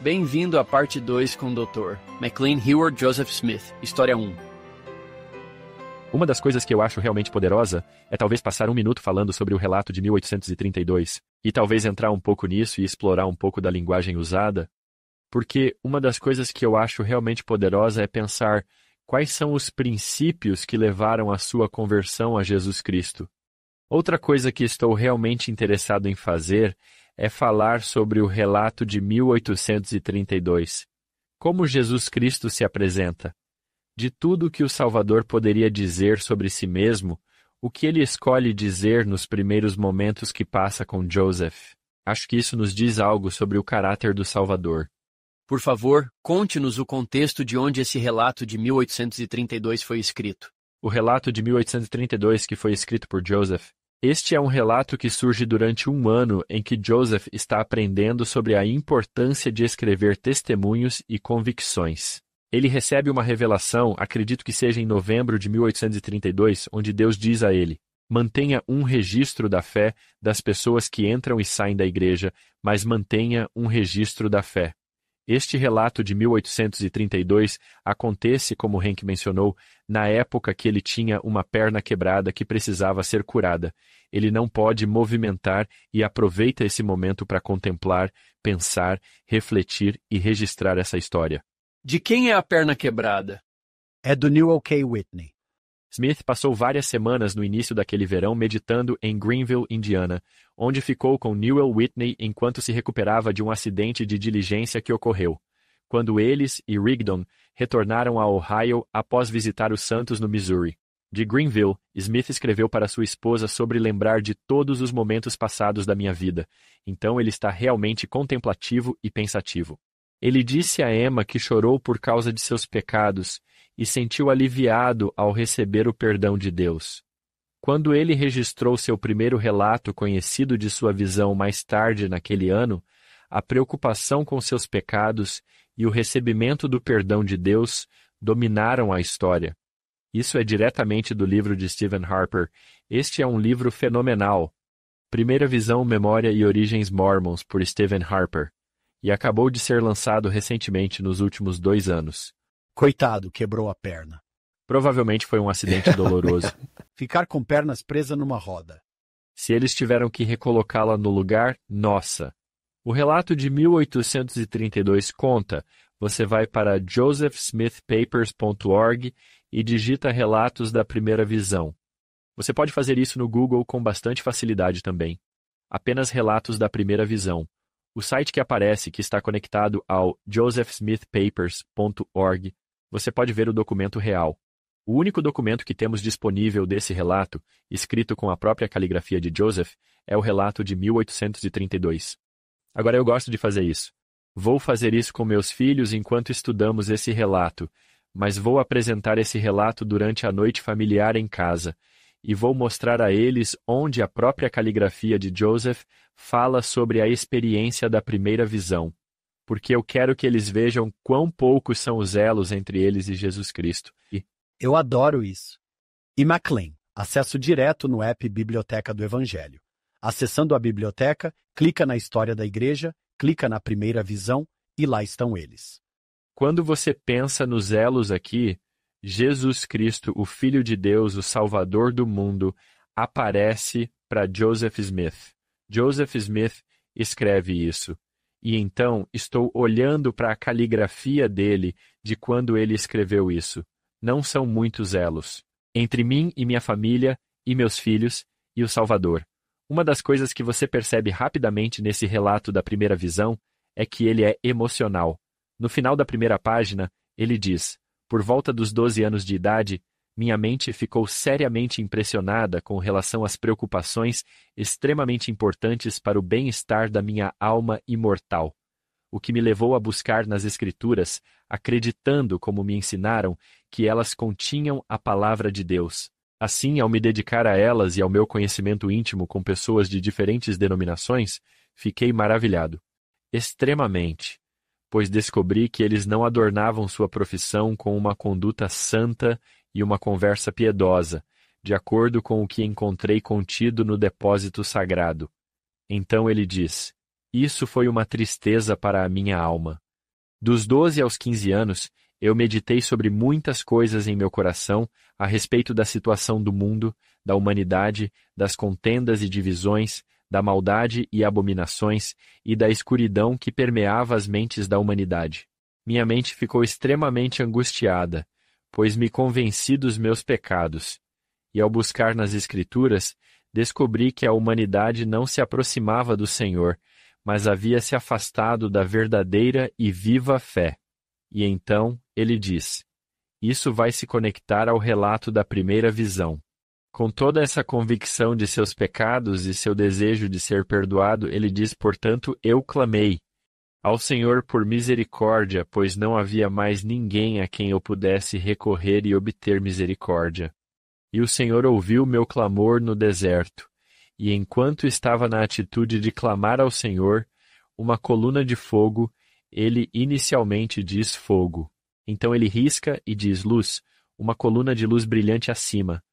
Bem-vindo à parte 2 com o Dr. McLean Heward Joseph Smith, História 1. Uma das coisas que eu acho realmente poderosa é talvez passar um minuto falando sobre o relato de 1832, e talvez entrar um pouco nisso e explorar um pouco da linguagem usada, porque uma das coisas que eu acho realmente poderosa é pensar quais são os princípios que levaram à sua conversão a Jesus Cristo. Outra coisa que estou realmente interessado em fazer é falar sobre o relato de 1832. Como Jesus Cristo se apresenta. De tudo que o Salvador poderia dizer sobre si mesmo, o que ele escolhe dizer nos primeiros momentos que passa com Joseph. Acho que isso nos diz algo sobre o caráter do Salvador. Por favor, conte-nos o contexto de onde esse relato de 1832 foi escrito. O relato de 1832 que foi escrito por Joseph. Este é um relato que surge durante um ano em que Joseph está aprendendo sobre a importância de escrever testemunhos e convicções. Ele recebe uma revelação, acredito que seja em novembro de 1832, onde Deus diz a ele: mantenha um registro da fé das pessoas que entram e saem da igreja, mas mantenha um registro da fé. Este relato de 1832 acontece, como Hank mencionou, na época que ele tinha uma perna quebrada que precisava ser curada. Ele não pode movimentar e aproveita esse momento para contemplar, pensar, refletir e registrar essa história. De quem é a perna quebrada? É do Newell K. Whitney. Smith passou várias semanas no início daquele verão meditando em Greenville, Indiana, onde ficou com Newell Whitney enquanto se recuperava de um acidente de diligência que ocorreu, quando eles e Rigdon retornaram a Ohio após visitar os Santos no Missouri. De Greenville, Smith escreveu para sua esposa sobre lembrar de todos os momentos passados da minha vida, então ele está realmente contemplativo e pensativo. Ele disse a Emma que chorou por causa de seus pecados e sentiu aliviado ao receber o perdão de Deus. Quando ele registrou seu primeiro relato conhecido de sua visão mais tarde naquele ano, a preocupação com seus pecados e o recebimento do perdão de Deus dominaram a história. Isso é diretamente do livro de Stephen Harper. Este é um livro fenomenal. Primeira Visão, Memória e Origens Mormons, por Stephen Harper, e acabou de ser lançado recentemente nos últimos 2 anos. Coitado, quebrou a perna. Provavelmente foi um acidente doloroso. Ficar com pernas presas numa roda. Se eles tiveram que recolocá-la no lugar, nossa. O relato de 1832 conta, você vai para josephsmithpapers.org e digita relatos da primeira visão. Você pode fazer isso no Google com bastante facilidade também. Apenas relatos da primeira visão. O site que aparece, que está conectado ao josephsmithpapers.org, você pode ver o documento real. O único documento que temos disponível desse relato, escrito com a própria caligrafia de Joseph, é o relato de 1832. Agora eu gosto de fazer isso. Vou fazer isso com meus filhos enquanto estudamos esse relato, mas vou apresentar esse relato durante a noite familiar em casa, e vou mostrar a eles onde a própria caligrafia de Joseph fala sobre a experiência da primeira visão, porque eu quero que eles vejam quão poucos são os elos entre eles e Jesus Cristo. Eu adoro isso. E McLean, acesso direto no app Biblioteca do Evangelho. Acessando a biblioteca, clica na História da Igreja, clica na Primeira Visão e lá estão eles. Quando você pensa nos elos aqui, Jesus Cristo, o Filho de Deus, o Salvador do mundo, aparece para Joseph Smith. Joseph Smith escreve isso. E então estou olhando para a caligrafia dele de quando ele escreveu isso. Não são muitos elos. Entre mim e minha família, e meus filhos, e o Salvador. Uma das coisas que você percebe rapidamente nesse relato da primeira visão é que ele é emocional. No final da primeira página, ele diz: por volta dos 12 anos de idade, minha mente ficou seriamente impressionada com relação às preocupações extremamente importantes para o bem-estar da minha alma imortal, o que me levou a buscar nas Escrituras, acreditando, como me ensinaram, que elas continham a palavra de Deus. Assim, ao me dedicar a elas e ao meu conhecimento íntimo com pessoas de diferentes denominações, fiquei maravilhado. Extremamente. Pois descobri que eles não adornavam sua profissão com uma conduta santa e uma conversa piedosa, de acordo com o que encontrei contido no depósito sagrado. Então ele diz: isso foi uma tristeza para a minha alma. Dos 12 aos 15 anos, eu meditei sobre muitas coisas em meu coração a respeito da situação do mundo, da humanidade, das contendas e divisões, da maldade e abominações e da escuridão que permeava as mentes da humanidade. Minha mente ficou extremamente angustiada, pois me convenci dos meus pecados. E ao buscar nas Escrituras, descobri que a humanidade não se aproximava do Senhor, mas havia se afastado da verdadeira e viva fé. E então ele diz: isso vai se conectar ao relato da primeira visão. Com toda essa convicção de seus pecados e seu desejo de ser perdoado, ele diz, portanto, eu clamei ao Senhor por misericórdia, pois não havia mais ninguém a quem eu pudesse recorrer e obter misericórdia. E o Senhor ouviu meu clamor no deserto, e enquanto estava na atitude de clamar ao Senhor, uma coluna de fogo, ele inicialmente diz fogo. Então ele risca e diz luz, uma coluna de luz brilhante acima.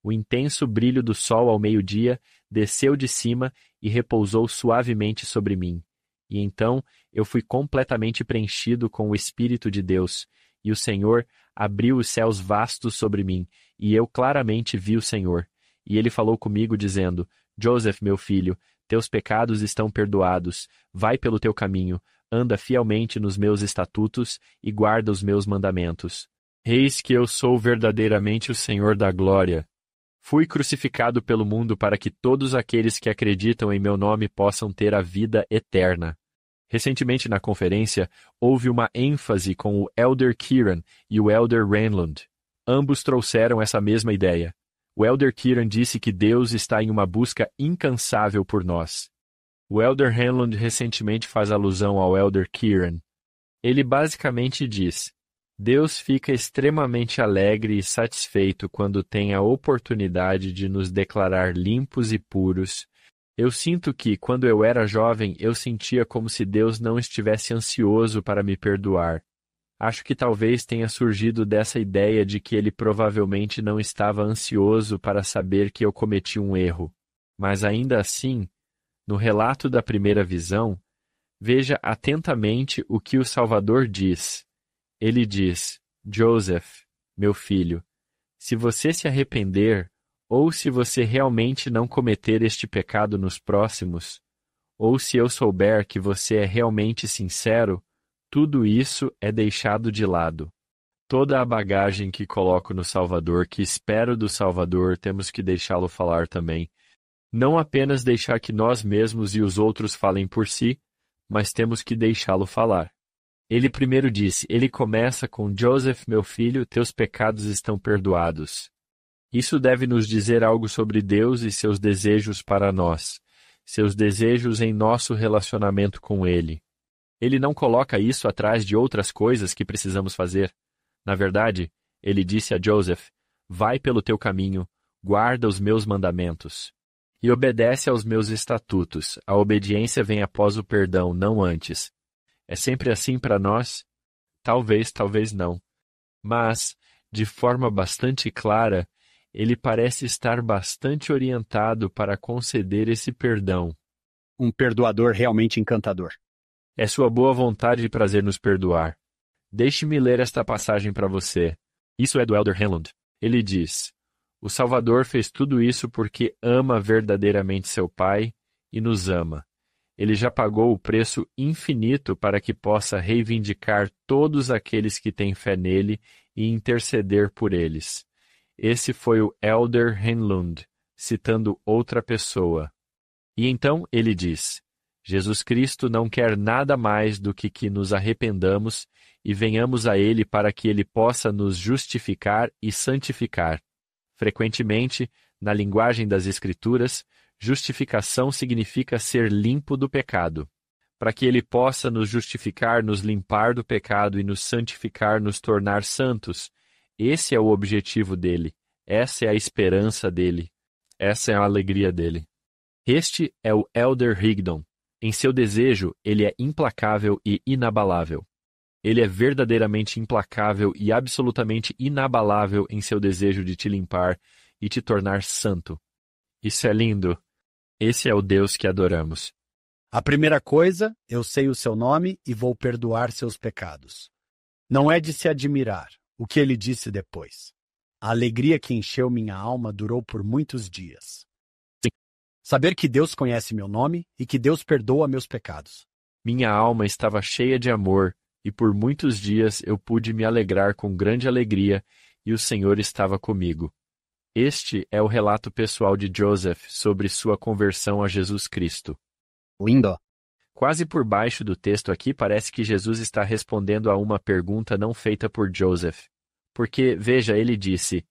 O intenso brilho do sol ao meio-dia desceu de cima e repousou suavemente sobre mim. E então eu fui completamente preenchido com o Espírito de Deus, e o Senhor abriu os céus vastos sobre mim, e eu claramente vi o Senhor. E ele falou comigo, dizendo: Joseph, meu filho, teus pecados estão perdoados, vai pelo teu caminho, anda fielmente nos meus estatutos e guarda os meus mandamentos. Eis que eu sou verdadeiramente o Senhor da glória. Fui crucificado pelo mundo para que todos aqueles que acreditam em meu nome possam ter a vida eterna. Recentemente na conferência, houve uma ênfase com o Elder Kieran e o Elder Renlund. Ambos trouxeram essa mesma ideia. O Elder Kieran disse que Deus está em uma busca incansável por nós. O Elder Renlund recentemente faz alusão ao Elder Kieran. Ele basicamente diz: Deus fica extremamente alegre e satisfeito quando tem a oportunidade de nos declarar limpos e puros. Eu sinto que, quando eu era jovem, eu sentia como se Deus não estivesse ansioso para me perdoar. Acho que talvez tenha surgido dessa ideia de que ele provavelmente não estava ansioso para saber que eu cometi um erro. Mas ainda assim, no relato da primeira visão, veja atentamente o que o Salvador diz. Ele diz: Joseph, meu filho, se você se arrepender, ou se você realmente não cometer este pecado nos próximos, ou se eu souber que você é realmente sincero, tudo isso é deixado de lado. Toda a bagagem que coloco no Salvador, que espero do Salvador, temos que deixá-lo falar também. Não apenas deixar que nós mesmos e os outros falem por si, mas temos que deixá-lo falar. Ele primeiro disse, ele começa com: Joseph, meu filho, teus pecados estão perdoados. Isso deve nos dizer algo sobre Deus e seus desejos para nós, seus desejos em nosso relacionamento com Ele. Ele não coloca isso atrás de outras coisas que precisamos fazer. Na verdade, ele disse a Joseph: vai pelo teu caminho, guarda os meus mandamentos. E obedece aos meus estatutos. A obediência vem após o perdão, não antes. É sempre assim para nós? Talvez, talvez não. Mas, de forma bastante clara, ele parece estar bastante orientado para conceder esse perdão. Um perdoador realmente encantador. É sua boa vontade e prazer nos perdoar. Deixe-me ler esta passagem para você. Isso é do Elder Renlund. Ele diz: o Salvador fez tudo isso porque ama verdadeiramente seu Pai e nos ama. Ele já pagou o preço infinito para que possa reivindicar todos aqueles que têm fé nele e interceder por eles. Esse foi o Elder Renlund, citando outra pessoa. E então ele diz: Jesus Cristo não quer nada mais do que nos arrependamos e venhamos a Ele para que Ele possa nos justificar e santificar. Frequentemente, na linguagem das Escrituras, justificação significa ser limpo do pecado. Para que Ele possa nos justificar, nos limpar do pecado e nos santificar, nos tornar santos. Esse é o objetivo dele. Essa é a esperança dele. Essa é a alegria dele. Este é o Elder Rigdon. Em seu desejo, ele é implacável e inabalável. Ele é verdadeiramente implacável e absolutamente inabalável em seu desejo de te limpar e te tornar santo. Isso é lindo. Esse é o Deus que adoramos. A primeira coisa, eu sei o seu nome e vou perdoar seus pecados. Não é de se admirar o que ele disse depois. A alegria que encheu minha alma durou por muitos dias. Sim. Saber que Deus conhece meu nome e que Deus perdoa meus pecados. Minha alma estava cheia de amor, e por muitos dias eu pude me alegrar com grande alegria, e o Senhor estava comigo. Este é o relato pessoal de Joseph sobre sua conversão a Jesus Cristo. Lindo. Quase por baixo do texto aqui parece que Jesus está respondendo a uma pergunta não feita por Joseph. Porque, veja, ele disse: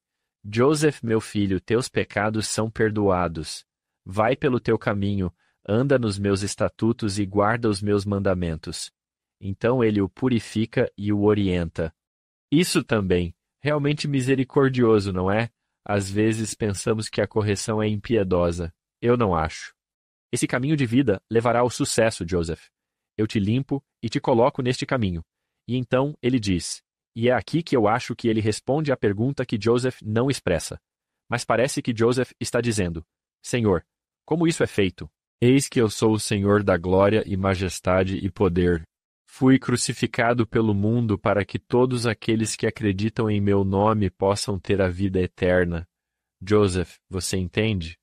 Joseph, meu filho, teus pecados são perdoados. Vai pelo teu caminho, anda nos meus estatutos e guarda os meus mandamentos. Então ele o purifica e o orienta. Isso também, realmente misericordioso, não é? Às vezes pensamos que a correção é impiedosa. Eu não acho. Esse caminho de vida levará ao sucesso, Joseph. Eu te limpo e te coloco neste caminho. E então ele diz, e é aqui que eu acho que ele responde à pergunta que Joseph não expressa. Mas parece que Joseph está dizendo, Senhor, como isso é feito? Eis que eu sou o Senhor da glória e majestade e poder. Fui crucificado pelo mundo para que todos aqueles que acreditam em meu nome possam ter a vida eterna. Joseph, você entende?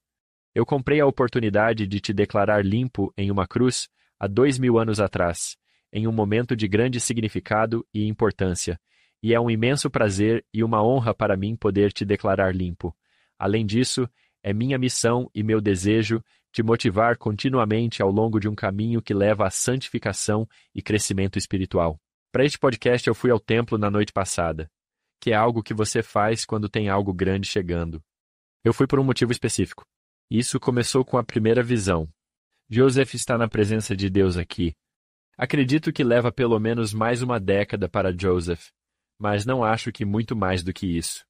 Eu comprei a oportunidade de te declarar limpo em uma cruz há 2000 anos atrás, em um momento de grande significado e importância, e é um imenso prazer e uma honra para mim poder te declarar limpo. Além disso, é minha missão e meu desejo te motivar continuamente ao longo de um caminho que leva à santificação e crescimento espiritual. Para este podcast eu fui ao templo na noite passada, que é algo que você faz quando tem algo grande chegando. Eu fui por um motivo específico. Isso começou com a primeira visão. Joseph está na presença de Deus aqui. Acredito que leva pelo menos mais uma década para Joseph, mas não acho que muito mais do que isso.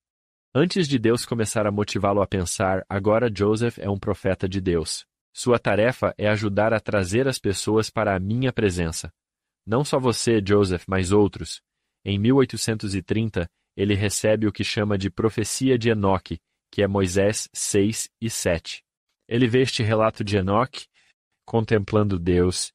Antes de Deus começar a motivá-lo a pensar, agora Joseph é um profeta de Deus. Sua tarefa é ajudar a trazer as pessoas para a minha presença. Não só você, Joseph, mas outros. Em 1830, ele recebe o que chama de profecia de Enoque, que é Moisés 6 e 7. Ele vê este relato de Enoque, contemplando Deus,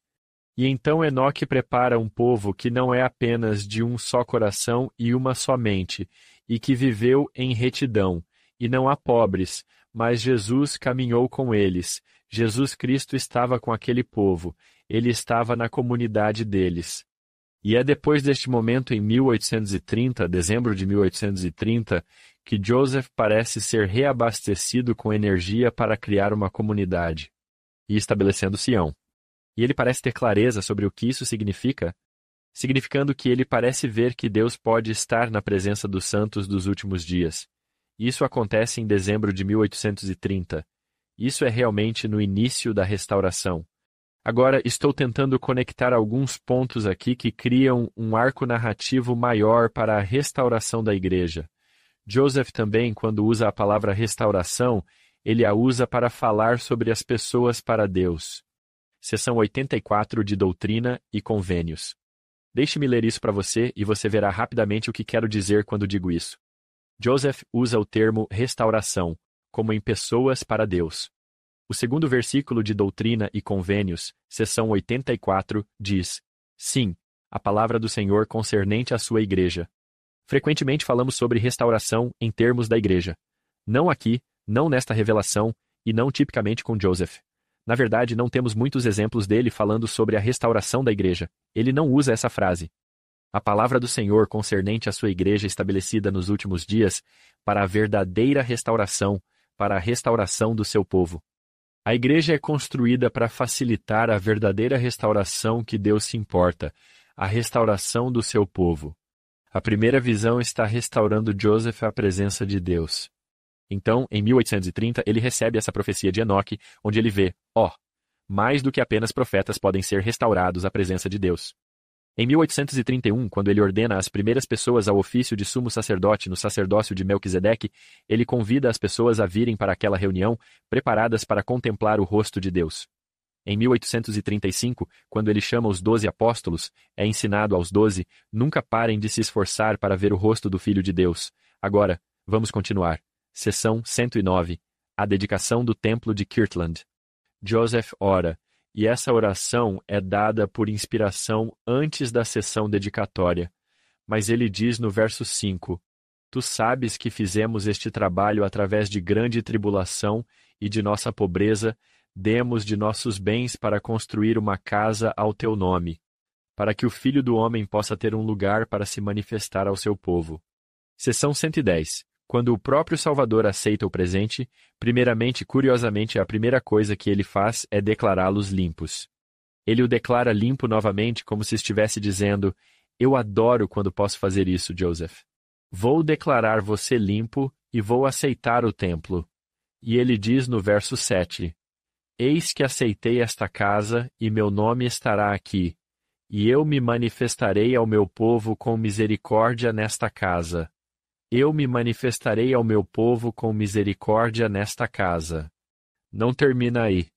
e então Enoque prepara um povo que não é apenas de um só coração e uma só mente, e que viveu em retidão, e não há pobres, mas Jesus caminhou com eles. Jesus Cristo estava com aquele povo, ele estava na comunidade deles. E é depois deste momento, em 1830, dezembro de 1830, que Joseph parece ser reabastecido com energia para criar uma comunidade e estabelecendo Sião. E ele parece ter clareza sobre o que isso significa, significando que ele parece ver que Deus pode estar na presença dos santos dos últimos dias. Isso acontece em dezembro de 1830. Isso é realmente no início da restauração. Agora, estou tentando conectar alguns pontos aqui que criam um arco narrativo maior para a restauração da igreja. Joseph também, quando usa a palavra restauração, ele a usa para falar sobre as pessoas para Deus. Seção 84 de Doutrina e Convênios. Deixe-me ler isso para você e você verá rapidamente o que quero dizer quando digo isso. Joseph usa o termo restauração, como em pessoas para Deus. O segundo versículo de Doutrina e Convênios, seção 84, diz: Sim, a palavra do Senhor concernente à sua igreja. Frequentemente falamos sobre restauração em termos da igreja. Não aqui, não nesta revelação, e não tipicamente com Joseph. Na verdade, não temos muitos exemplos dele falando sobre a restauração da igreja. Ele não usa essa frase. A palavra do Senhor concernente à sua igreja estabelecida nos últimos dias para a verdadeira restauração, para a restauração do seu povo. A igreja é construída para facilitar a verdadeira restauração que Deus se importa, a restauração do seu povo. A primeira visão está restaurando Joseph à presença de Deus. Então, em 1830, ele recebe essa profecia de Enoque, onde ele vê, mais do que apenas profetas podem ser restaurados à presença de Deus. Em 1831, quando ele ordena as primeiras pessoas ao ofício de sumo sacerdote no sacerdócio de Melquisedeque, ele convida as pessoas a virem para aquela reunião, preparadas para contemplar o rosto de Deus. Em 1835, quando ele chama os 12 apóstolos, é ensinado aos 12, nunca parem de se esforçar para ver o rosto do Filho de Deus. Agora, vamos continuar. Seção 109. A dedicação do Templo de Kirtland. Joseph ora, e essa oração é dada por inspiração antes da sessão dedicatória. Mas ele diz no verso 5, Tu sabes que fizemos este trabalho através de grande tribulação e de nossa pobreza, demos de nossos bens para construir uma casa ao teu nome, para que o Filho do Homem possa ter um lugar para se manifestar ao seu povo. Seção 110. Quando o próprio Salvador aceita o presente, primeiramente, curiosamente, a primeira coisa que ele faz é declará-los limpos. Ele o declara limpo novamente, como se estivesse dizendo, Eu adoro quando posso fazer isso, Joseph. Vou declarar você limpo e vou aceitar o templo. E ele diz no verso 7, Eis que aceitei esta casa e meu nome estará aqui, e eu me manifestarei ao meu povo com misericórdia nesta casa. Eu me manifestarei ao meu povo com misericórdia nesta casa. Não termina aí.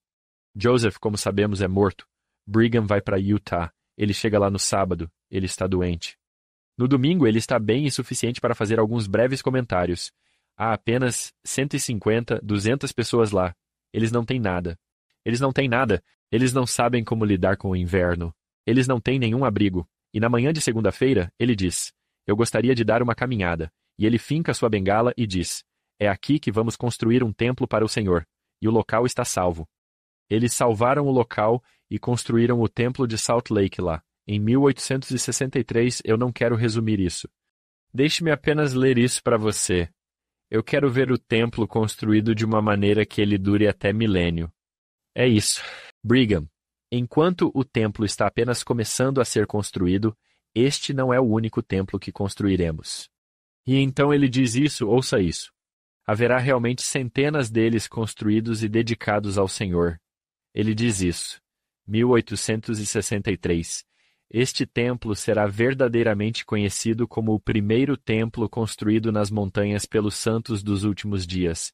Joseph, como sabemos, é morto. Brigham vai para Utah. Ele chega lá no sábado. Ele está doente. No domingo, ele está bem e suficiente para fazer alguns breves comentários. Há apenas 150, 200 pessoas lá. Eles não têm nada. Eles não têm nada. Eles não sabem como lidar com o inverno. Eles não têm nenhum abrigo. E na manhã de segunda-feira, ele diz, Eu gostaria de dar uma caminhada. E ele finca sua bengala e diz, É aqui que vamos construir um templo para o Senhor. E o local está salvo. Eles salvaram o local e construíram o templo de Salt Lake lá. Em 1863, eu não quero resumir isso. Deixe-me apenas ler isso para você. Eu quero ver o templo construído de uma maneira que ele dure até milênio. É isso. Brigham, enquanto o templo está apenas começando a ser construído, este não é o único templo que construiremos. E então ele diz isso, ouça isso. Haverá realmente centenas deles construídos e dedicados ao Senhor. Ele diz isso. 1863. Este templo será verdadeiramente conhecido como o primeiro templo construído nas montanhas pelos santos dos últimos dias.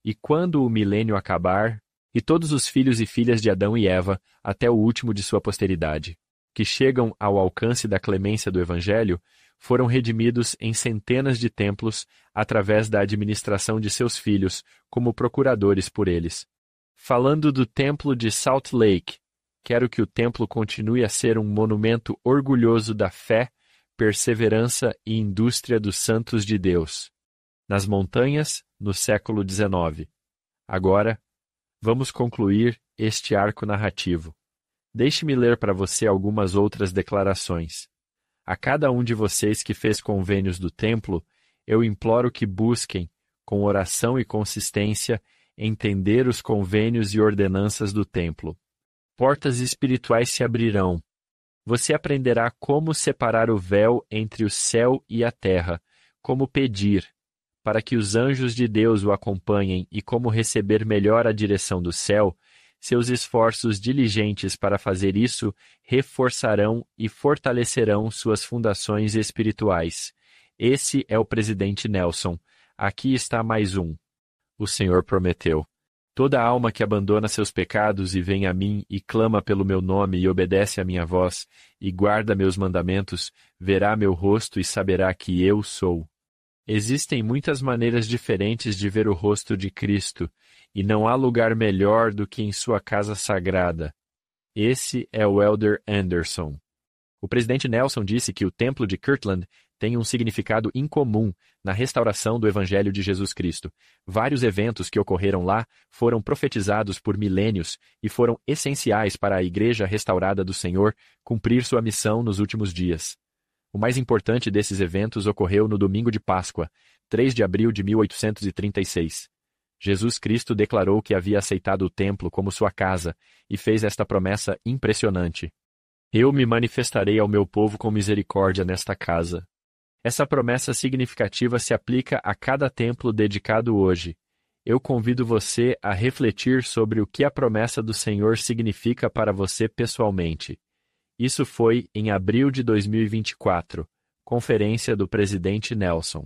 E quando o milênio acabar, e todos os filhos e filhas de Adão e Eva, até o último de sua posteridade, que chegam ao alcance da clemência do Evangelho, foram redimidos em centenas de templos através da administração de seus filhos, como procuradores por eles. Falando do templo de Salt Lake, quero que o templo continue a ser um monumento orgulhoso da fé, perseverança e indústria dos santos de Deus. Nas montanhas, no século XIX. Agora, vamos concluir este arco narrativo. Deixe-me ler para você algumas outras declarações. A cada um de vocês que fez convênios do templo, eu imploro que busquem, com oração e consistência, entender os convênios e ordenanças do templo. Portas espirituais se abrirão. Você aprenderá como separar o véu entre o céu e a terra, como pedir, para que os anjos de Deus o acompanhem e como receber melhor a direção do céu. Seus esforços diligentes para fazer isso reforçarão e fortalecerão suas fundações espirituais. Esse é o presidente Nelson. Aqui está mais um. O Senhor prometeu. Toda alma que abandona seus pecados e vem a mim e clama pelo meu nome e obedece à minha voz e guarda meus mandamentos, verá meu rosto e saberá que eu sou. Existem muitas maneiras diferentes de ver o rosto de Cristo, e não há lugar melhor do que em sua casa sagrada. Esse é o Elder Anderson. O presidente Nelson disse que o templo de Kirtland tem um significado incomum na restauração do Evangelho de Jesus Cristo. Vários eventos que ocorreram lá foram profetizados por milênios e foram essenciais para a Igreja restaurada do Senhor cumprir sua missão nos últimos dias. O mais importante desses eventos ocorreu no domingo de Páscoa, 3 de abril de 1836. Jesus Cristo declarou que havia aceitado o templo como sua casa e fez esta promessa impressionante. Eu me manifestarei ao meu povo com misericórdia nesta casa. Essa promessa significativa se aplica a cada templo dedicado hoje. Eu convido você a refletir sobre o que a promessa do Senhor significa para você pessoalmente. Isso foi em abril de 2024, conferência do presidente Nelson.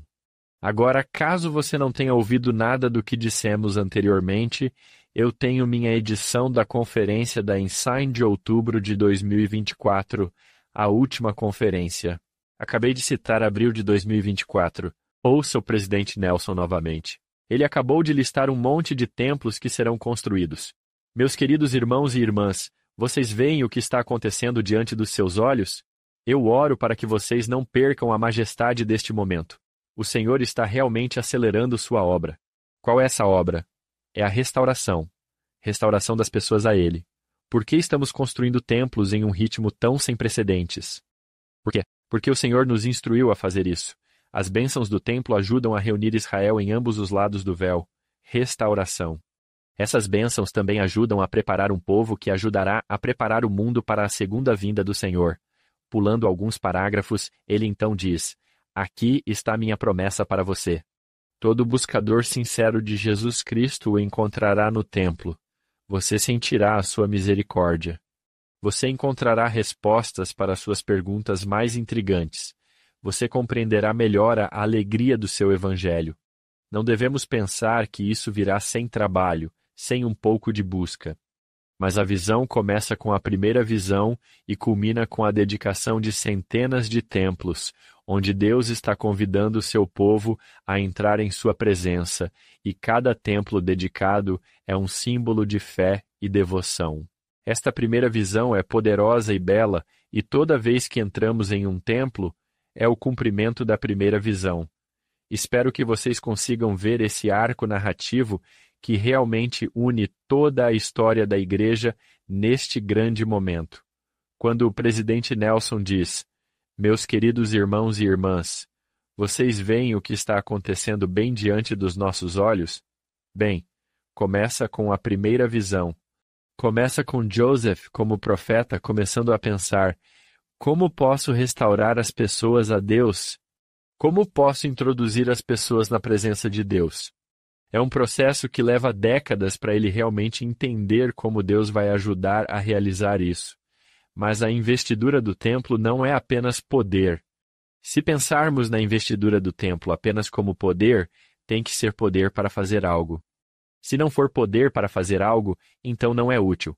Agora, caso você não tenha ouvido nada do que dissemos anteriormente, eu tenho minha edição da conferência da Ensign de outubro de 2024, a última conferência. Acabei de citar abril de 2024. Ouça o presidente Nelson novamente. Ele acabou de listar um monte de templos que serão construídos. Meus queridos irmãos e irmãs, Vocês veem o que está acontecendo diante dos seus olhos? Eu oro para que vocês não percam a majestade deste momento. O Senhor está realmente acelerando sua obra. Qual é essa obra? É a restauração. Restauração das pessoas a Ele. Por que estamos construindo templos em um ritmo tão sem precedentes? Por quê? Porque o Senhor nos instruiu a fazer isso. As bênçãos do templo ajudam a reunir Israel em ambos os lados do véu. Restauração. Essas bênçãos também ajudam a preparar um povo que ajudará a preparar o mundo para a segunda vinda do Senhor. Pulando alguns parágrafos, ele então diz: aqui está minha promessa para você. Todo buscador sincero de Jesus Cristo o encontrará no templo. Você sentirá a sua misericórdia. Você encontrará respostas para suas perguntas mais intrigantes. Você compreenderá melhor a alegria do seu evangelho. Não devemos pensar que isso virá sem trabalho, sem um pouco de busca. Mas a visão começa com a primeira visão e culmina com a dedicação de centenas de templos, onde Deus está convidando o seu povo a entrar em sua presença, e cada templo dedicado é um símbolo de fé e devoção. Esta primeira visão é poderosa e bela, e toda vez que entramos em um templo, é o cumprimento da primeira visão. Espero que vocês consigam ver esse arco narrativo que realmente une toda a história da Igreja neste grande momento. Quando o presidente Nelson diz: meus queridos irmãos e irmãs, vocês veem o que está acontecendo bem diante dos nossos olhos? Bem, começa com a primeira visão. Começa com Joseph como profeta começando a pensar: como posso restaurar as pessoas a Deus? Como posso introduzir as pessoas na presença de Deus? É um processo que leva décadas para ele realmente entender como Deus vai ajudar a realizar isso. Mas a investidura do templo não é apenas poder. Se pensarmos na investidura do templo apenas como poder, tem que ser poder para fazer algo. Se não for poder para fazer algo, então não é útil.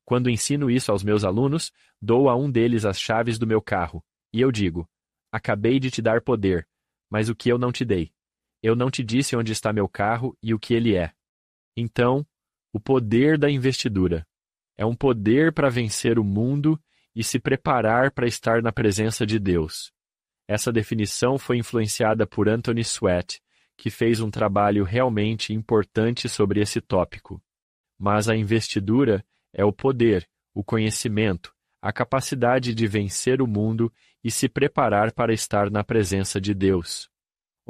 Quando ensino isso aos meus alunos, dou a um deles as chaves do meu carro, e eu digo: acabei de te dar poder, mas o que eu não te dei? Eu não te disse onde está meu carro e o que ele é. Então, o poder da investidura é um poder para vencer o mundo e se preparar para estar na presença de Deus. Essa definição foi influenciada por Anthony Sweat, que fez um trabalho realmente importante sobre esse tópico. Mas a investidura é o poder, o conhecimento, a capacidade de vencer o mundo e se preparar para estar na presença de Deus.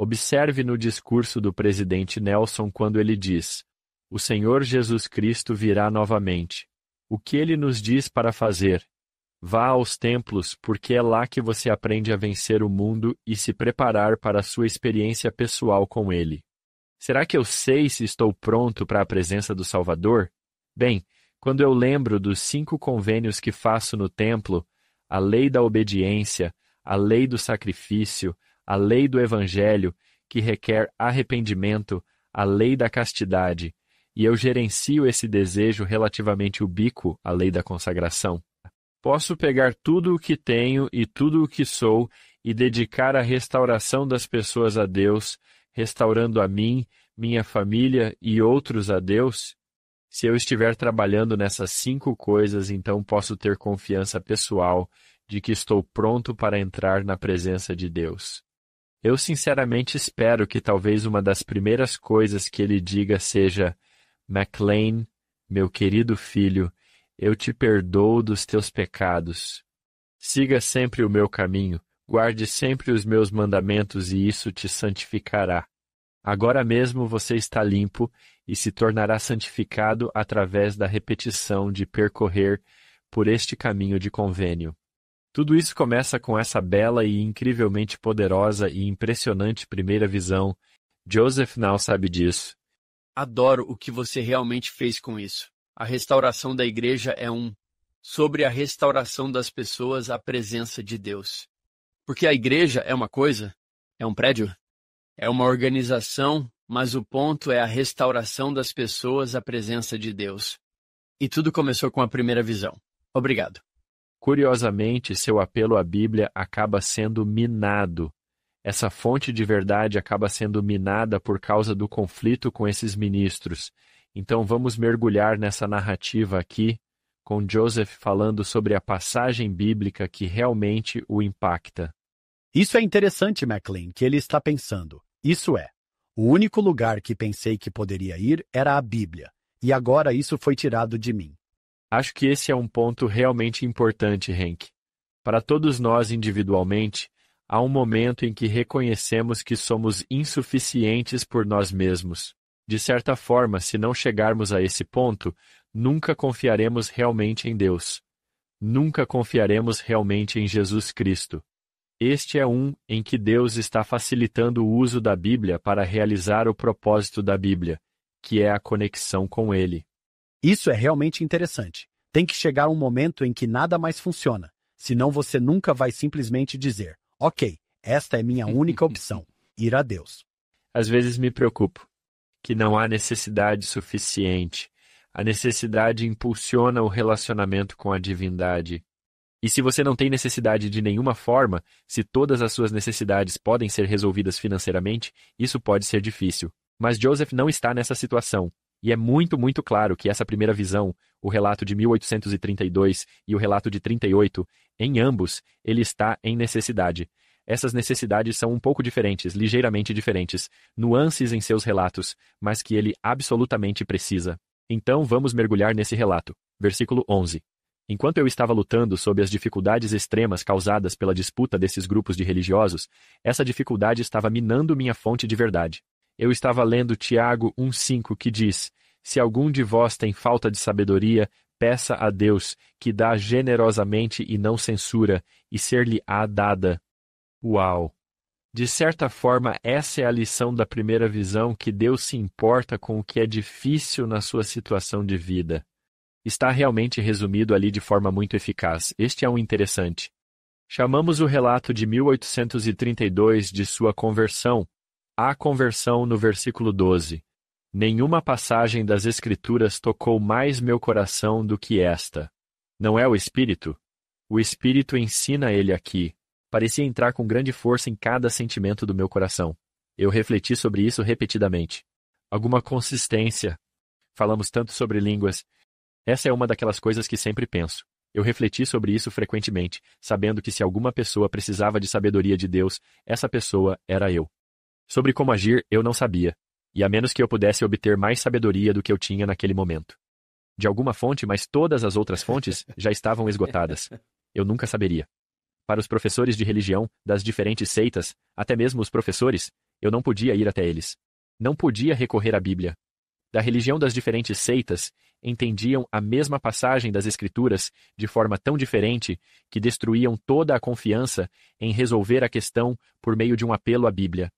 Observe no discurso do presidente Nelson quando ele diz: o Senhor Jesus Cristo virá novamente. O que ele nos diz para fazer? Vá aos templos, porque é lá que você aprende a vencer o mundo e se preparar para a sua experiência pessoal com ele. Será que eu sei se estou pronto para a presença do Salvador? Bem, quando eu lembro dos 5 convênios que faço no templo, a lei da obediência, a lei do sacrifício, a lei do evangelho, que requer arrependimento, a lei da castidade, e eu gerencio esse desejo relativamente ubíquo à lei da consagração, posso pegar tudo o que tenho e tudo o que sou e dedicar a restauração das pessoas a Deus, restaurando a mim, minha família e outros a Deus? Se eu estiver trabalhando nessas 5 coisas, então posso ter confiança pessoal de que estou pronto para entrar na presença de Deus. Eu sinceramente espero que talvez uma das primeiras coisas que ele diga seja: McLean, meu querido filho, eu te perdoo dos teus pecados. Siga sempre o meu caminho, guarde sempre os meus mandamentos e isso te santificará. Agora mesmo você está limpo e se tornará santificado através da repetição de percorrer por este caminho de convênio. Tudo isso começa com essa bela e incrivelmente poderosa e impressionante primeira visão. Joseph Now sabe disso. Adoro o que você realmente fez com isso. A restauração da igreja é sobre a restauração das pessoas à presença de Deus. Porque a igreja é uma coisa, é um prédio, é uma organização, mas o ponto é a restauração das pessoas à presença de Deus. E tudo começou com a primeira visão. Obrigado. Curiosamente, seu apelo à Bíblia acaba sendo minado. Essa fonte de verdade acaba sendo minada por causa do conflito com esses ministros. Então vamos mergulhar nessa narrativa aqui, com Joseph falando sobre a passagem bíblica que realmente o impacta. Isso é interessante, McLean, que ele está pensando. Isso é, o único lugar que pensei que poderia ir era a Bíblia, e agora isso foi tirado de mim. Acho que esse é um ponto realmente importante, Hank. Para todos nós individualmente, há um momento em que reconhecemos que somos insuficientes por nós mesmos. De certa forma, se não chegarmos a esse ponto, nunca confiaremos realmente em Deus. Nunca confiaremos realmente em Jesus Cristo. Este é um em que Deus está facilitando o uso da Bíblia para realizar o propósito da Bíblia, que é a conexão com Ele. Isso é realmente interessante. Tem que chegar um momento em que nada mais funciona, senão você nunca vai simplesmente dizer, ok, esta é minha única opção, ir a Deus. Às vezes me preocupo que não há necessidade suficiente. A necessidade impulsiona o relacionamento com a divindade. E se você não tem necessidade de nenhuma forma, se todas as suas necessidades podem ser resolvidas financeiramente, isso pode ser difícil. Mas Joseph não está nessa situação. E é muito, muito claro que essa primeira visão, o relato de 1832 e o relato de 38, em ambos, ele está em necessidade. Essas necessidades são um pouco diferentes, ligeiramente diferentes, nuances em seus relatos, mas que ele absolutamente precisa. Então vamos mergulhar nesse relato. Versículo 11. Enquanto eu estava lutando sob as dificuldades extremas causadas pela disputa desses grupos de religiosos, essa dificuldade estava minando minha fonte de verdade. Eu estava lendo Tiago 1,5 que diz, se algum de vós tem falta de sabedoria, peça a Deus, que dá generosamente e não censura, e ser-lhe-á dada. Uau! De certa forma, essa é a lição da primeira visão, que Deus se importa com o que é difícil na sua situação de vida. Está realmente resumido ali de forma muito eficaz. Este é um interessante. Chamamos o relato de 1832 de sua conversão. A conversão no versículo 12. Nenhuma passagem das Escrituras tocou mais meu coração do que esta. Não é o Espírito? O Espírito ensina ele aqui. Parecia entrar com grande força em cada sentimento do meu coração. Eu refleti sobre isso repetidamente. Alguma consistência. Falamos tanto sobre línguas. Essa é uma daquelas coisas que sempre penso. Eu refleti sobre isso frequentemente, sabendo que se alguma pessoa precisava de sabedoria de Deus, essa pessoa era eu. Sobre como agir, eu não sabia, e a menos que eu pudesse obter mais sabedoria do que eu tinha naquele momento. De alguma fonte, mas todas as outras fontes já estavam esgotadas. Eu nunca saberia. Para os professores de religião, das diferentes seitas, até mesmo os professores, eu não podia ir até eles. Não podia recorrer à Bíblia. Da religião das diferentes seitas, entendiam a mesma passagem das Escrituras de forma tão diferente que destruíam toda a confiança em resolver a questão por meio de um apelo à Bíblia.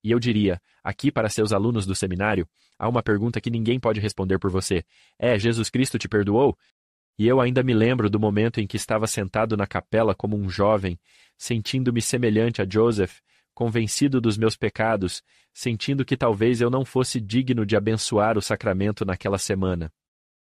E eu diria, aqui para seus alunos do seminário, há uma pergunta que ninguém pode responder por você. Jesus Cristo te perdoou? E eu ainda me lembro do momento em que estava sentado na capela como um jovem, sentindo-me semelhante a Joseph, convencido dos meus pecados, sentindo que talvez eu não fosse digno de abençoar o sacramento naquela semana.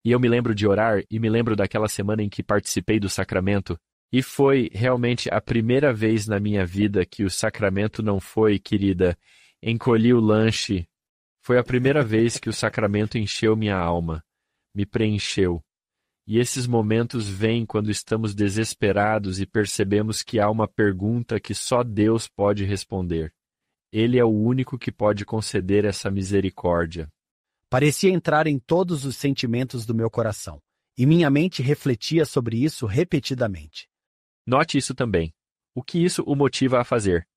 E eu me lembro de orar e me lembro daquela semana em que participei do sacramento, e foi realmente a primeira vez na minha vida que o sacramento não foi, querida, encolhi o lanche. Foi a primeira vez que o sacramento encheu minha alma, me preencheu. E esses momentos vêm quando estamos desesperados e percebemos que há uma pergunta que só Deus pode responder. Ele é o único que pode conceder essa misericórdia. Parecia entrar em todos os sentimentos do meu coração, e minha mente refletia sobre isso repetidamente. Note isso também. O que isso o motiva a fazer?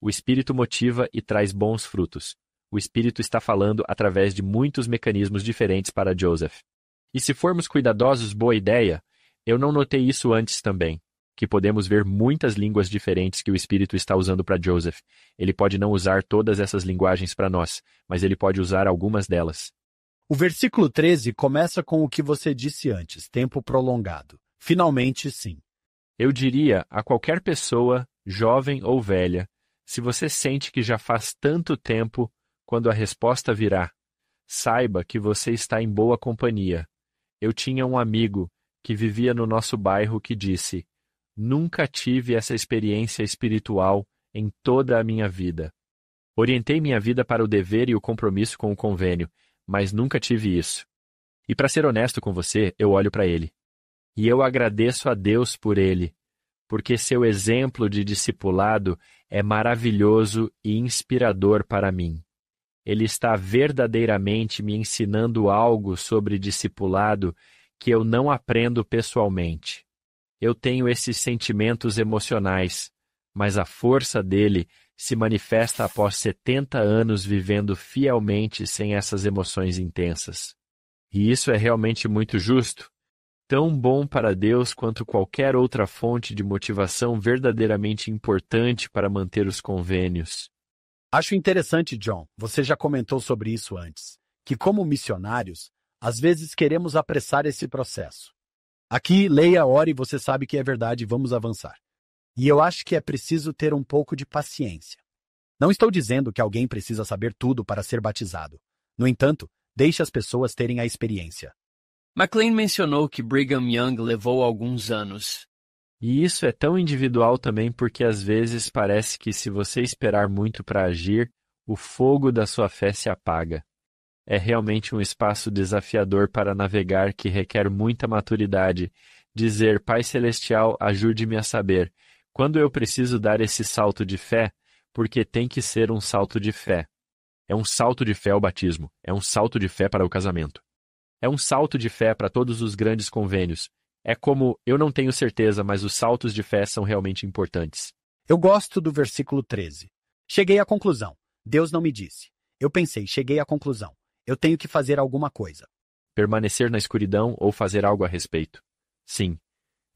O Espírito motiva e traz bons frutos. O Espírito está falando através de muitos mecanismos diferentes para Joseph. E se formos cuidadosos, boa ideia, eu não notei isso antes também, que podemos ver muitas línguas diferentes que o Espírito está usando para Joseph. Ele pode não usar todas essas linguagens para nós, mas ele pode usar algumas delas. O versículo 13 começa com o que você disse antes, tempo prolongado. Finalmente, sim. Eu diria a qualquer pessoa, jovem ou velha, se você sente que já faz tanto tempo, quando a resposta virá, saiba que você está em boa companhia. Eu tinha um amigo que vivia no nosso bairro que disse, nunca tive essa experiência espiritual em toda a minha vida. Orientei minha vida para o dever e o compromisso com o convênio, mas nunca tive isso. E para ser honesto com você, eu olho para ele. E eu agradeço a Deus por ele, porque seu exemplo de discipulado é maravilhoso e inspirador para mim. Ele está verdadeiramente me ensinando algo sobre discipulado que eu não aprendo pessoalmente. Eu tenho esses sentimentos emocionais, mas a força dele se manifesta após 70 anos vivendo fielmente sem essas emoções intensas. E isso é realmente muito justo, tão bom para Deus quanto qualquer outra fonte de motivação verdadeiramente importante para manter os convênios. Acho interessante, John, você já comentou sobre isso antes, que como missionários, às vezes queremos apressar esse processo. Aqui, leia, ore e você sabe que é verdade, vamos avançar. E eu acho que é preciso ter um pouco de paciência. Não estou dizendo que alguém precisa saber tudo para ser batizado. No entanto, deixe as pessoas terem a experiência. McLean mencionou que Brigham Young levou alguns anos. E isso é tão individual também porque às vezes parece que se você esperar muito para agir, o fogo da sua fé se apaga. É realmente um espaço desafiador para navegar que requer muita maturidade. Dizer, Pai Celestial, ajude-me a saber quando eu preciso dar esse salto de fé, porque tem que ser um salto de fé. É um salto de fé ao batismo, é um salto de fé para o casamento. É um salto de fé para todos os grandes convênios. É como, eu não tenho certeza, mas os saltos de fé são realmente importantes. Eu gosto do versículo 13. Cheguei à conclusão. Deus não me disse. Eu pensei, cheguei à conclusão. Eu tenho que fazer alguma coisa. Permanecer na escuridão ou fazer algo a respeito. Sim.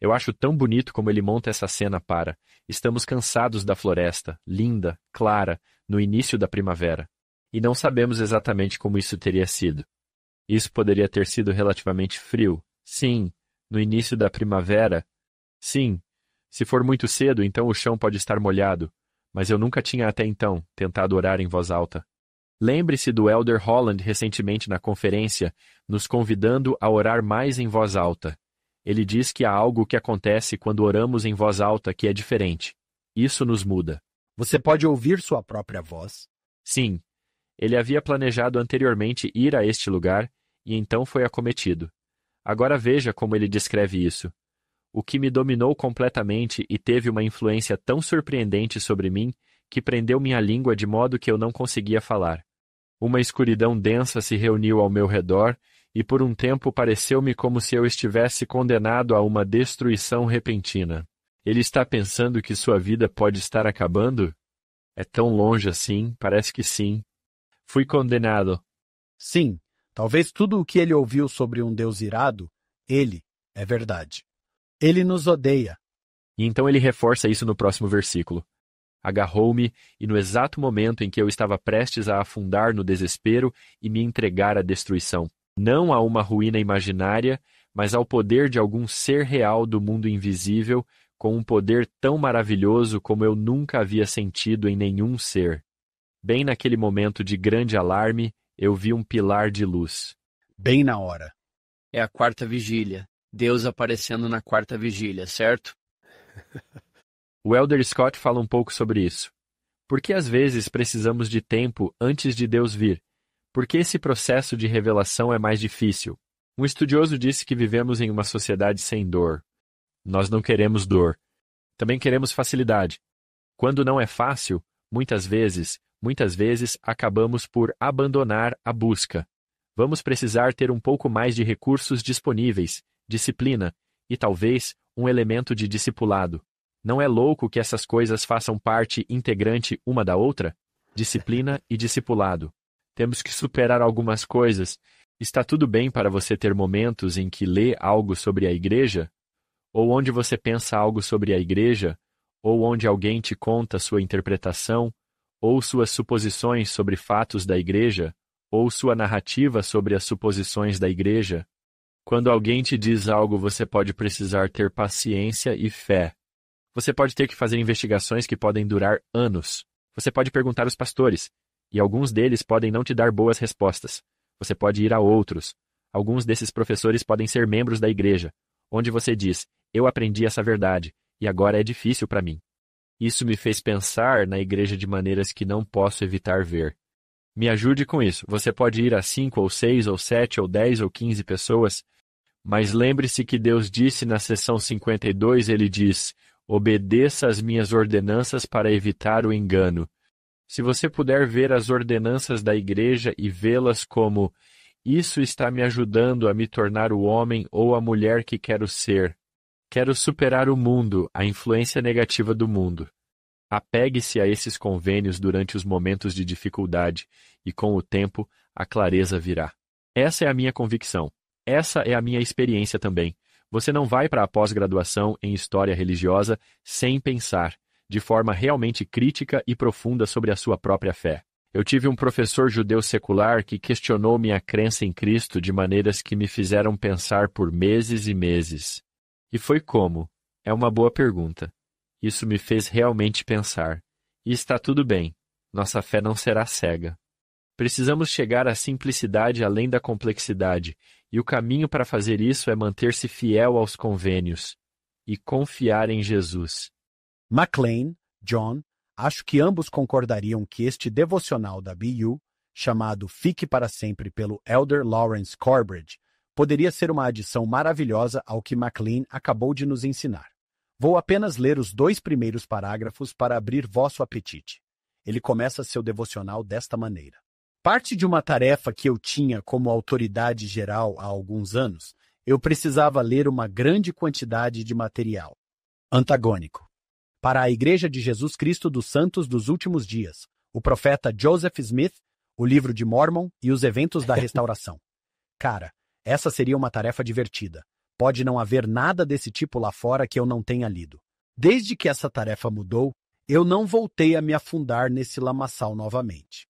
Eu acho tão bonito como ele monta essa cena para. Estamos cansados da floresta, linda, clara, no início da primavera. E não sabemos exatamente como isso teria sido. Isso poderia ter sido relativamente frio. Sim. No início da primavera? Sim. Se for muito cedo, então o chão pode estar molhado. Mas eu nunca tinha até então tentado orar em voz alta. Lembre-se do Elder Holland recentemente na conferência, nos convidando a orar mais em voz alta. Ele diz que há algo que acontece quando oramos em voz alta que é diferente. Isso nos muda. Você pode ouvir sua própria voz? Sim. Ele havia planejado anteriormente ir a este lugar e então foi acometido. Agora veja como ele descreve isso. O que me dominou completamente e teve uma influência tão surpreendente sobre mim que prendeu minha língua de modo que eu não conseguia falar. Uma escuridão densa se reuniu ao meu redor e por um tempo pareceu-me como se eu estivesse condenado a uma destruição repentina. Ele está pensando que sua vida pode estar acabando? É tão longe assim, parece que sim. Fui condenado. Sim, talvez tudo o que ele ouviu sobre um Deus irado, ele, é verdade. Ele nos odeia. E então ele reforça isso no próximo versículo. Agarrou-me e no exato momento em que eu estava prestes a afundar no desespero e me entregar à destruição, não a uma ruína imaginária, mas ao poder de algum ser real do mundo invisível, com um poder tão maravilhoso como eu nunca havia sentido em nenhum ser. Bem naquele momento de grande alarme, eu vi um pilar de luz. Bem na hora. É a quarta vigília. Deus aparecendo na quarta vigília, certo? O Elder Scott fala um pouco sobre isso. Por que às vezes precisamos de tempo antes de Deus vir? Por que esse processo de revelação é mais difícil? Um estudioso disse que vivemos em uma sociedade sem dor. Nós não queremos dor. Também queremos facilidade. Quando não é fácil, muitas vezes, acabamos por abandonar a busca. Vamos precisar ter um pouco mais de recursos disponíveis, disciplina e talvez um elemento de discipulado. Não é louco que essas coisas façam parte integrante uma da outra? Disciplina e discipulado. Temos que superar algumas coisas. Está tudo bem para você ter momentos em que lê algo sobre a igreja? Ou onde você pensa algo sobre a igreja? Ou onde alguém te conta sua interpretação? Ou suas suposições sobre fatos da igreja? Ou sua narrativa sobre as suposições da igreja? Quando alguém te diz algo, você pode precisar ter paciência e fé. Você pode ter que fazer investigações que podem durar anos. Você pode perguntar aos pastores, e alguns deles podem não te dar boas respostas. Você pode ir a outros. Alguns desses professores podem ser membros da igreja, onde você diz, eu aprendi essa verdade, e agora é difícil para mim. Isso me fez pensar na igreja de maneiras que não posso evitar ver. Me ajude com isso. Você pode ir a 5 ou 6 ou 7 ou 10 ou 15 pessoas, Mas lembre-se que Deus disse na seção 52, ele diz, obedeça às minhas ordenanças para evitar o engano. Se você puder ver as ordenanças da igreja e vê-las como isso está me ajudando a me tornar o homem ou a mulher que quero ser. Quero superar o mundo, a influência negativa do mundo. Apegue-se a esses convênios durante os momentos de dificuldade e, com o tempo, a clareza virá. Essa é a minha convicção. Essa é a minha experiência também. Você não vai para a pós-graduação em História Religiosa sem pensar, de forma realmente crítica e profunda sobre a sua própria fé. Eu tive um professor judeu secular que questionou minha crença em Cristo de maneiras que me fizeram pensar por meses e meses. E foi como? É uma boa pergunta. Isso me fez realmente pensar. E está tudo bem. Nossa fé não será cega. Precisamos chegar à simplicidade além da complexidade, e o caminho para fazer isso é manter-se fiel aos convênios e confiar em Jesus. McLean, John, acho que ambos concordariam que este devocional da BU, chamado Fique para Sempre pelo Elder Lawrence Corbridge, poderia ser uma adição maravilhosa ao que McLean acabou de nos ensinar. Vou apenas ler os 2 primeiros parágrafos para abrir vosso apetite. Ele começa seu devocional desta maneira. Parte de uma tarefa que eu tinha como autoridade geral há alguns anos, eu precisava ler uma grande quantidade de material. Antagônico. Para a Igreja de Jesus Cristo dos Santos dos Últimos Dias, o profeta Joseph Smith, o livro de Mormon e os eventos da restauração. Cara, essa seria uma tarefa divertida. Pode não haver nada desse tipo lá fora que eu não tenha lido. Desde que essa tarefa mudou, eu não voltei a me afundar nesse lamaçal novamente.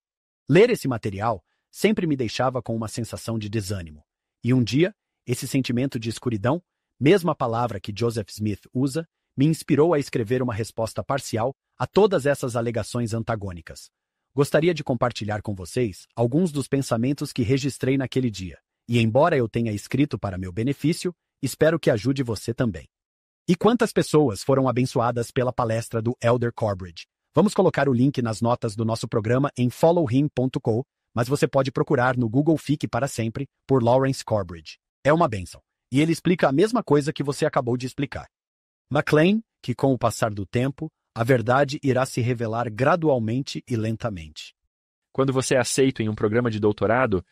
Ler esse material sempre me deixava com uma sensação de desânimo. E um dia, esse sentimento de escuridão, mesma palavra que Joseph Smith usa, me inspirou a escrever uma resposta parcial a todas essas alegações antagônicas. Gostaria de compartilhar com vocês alguns dos pensamentos que registrei naquele dia. E embora eu tenha escrito para meu benefício, espero que ajude você também. E quantas pessoas foram abençoadas pela palestra do Elder Corbridge? Vamos colocar o link nas notas do nosso programa em followhim.com, mas você pode procurar no Google Fique para Sempre por Lawrence Corbridge. É uma bênção. E ele explica a mesma coisa que você acabou de explicar. McLean, que com o passar do tempo, a verdade irá se revelar gradualmente e lentamente. Quando você é aceito em um programa de doutorado,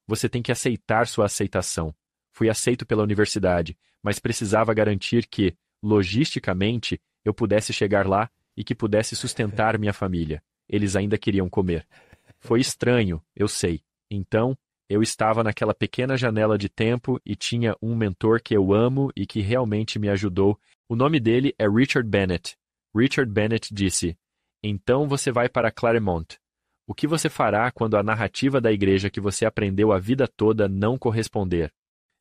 você tem que aceitar sua aceitação. Fui aceito pela universidade, mas precisava garantir que, logisticamente, eu pudesse chegar lá e que pudesse sustentar minha família. Eles ainda queriam comer. Foi estranho, eu sei. Então, eu estava naquela pequena janela de tempo e tinha um mentor que eu amo e que realmente me ajudou. O nome dele é Richard Bennett. Richard Bennett disse, então você vai para Claremont. O que você fará quando a narrativa da igreja que você aprendeu a vida toda não corresponder?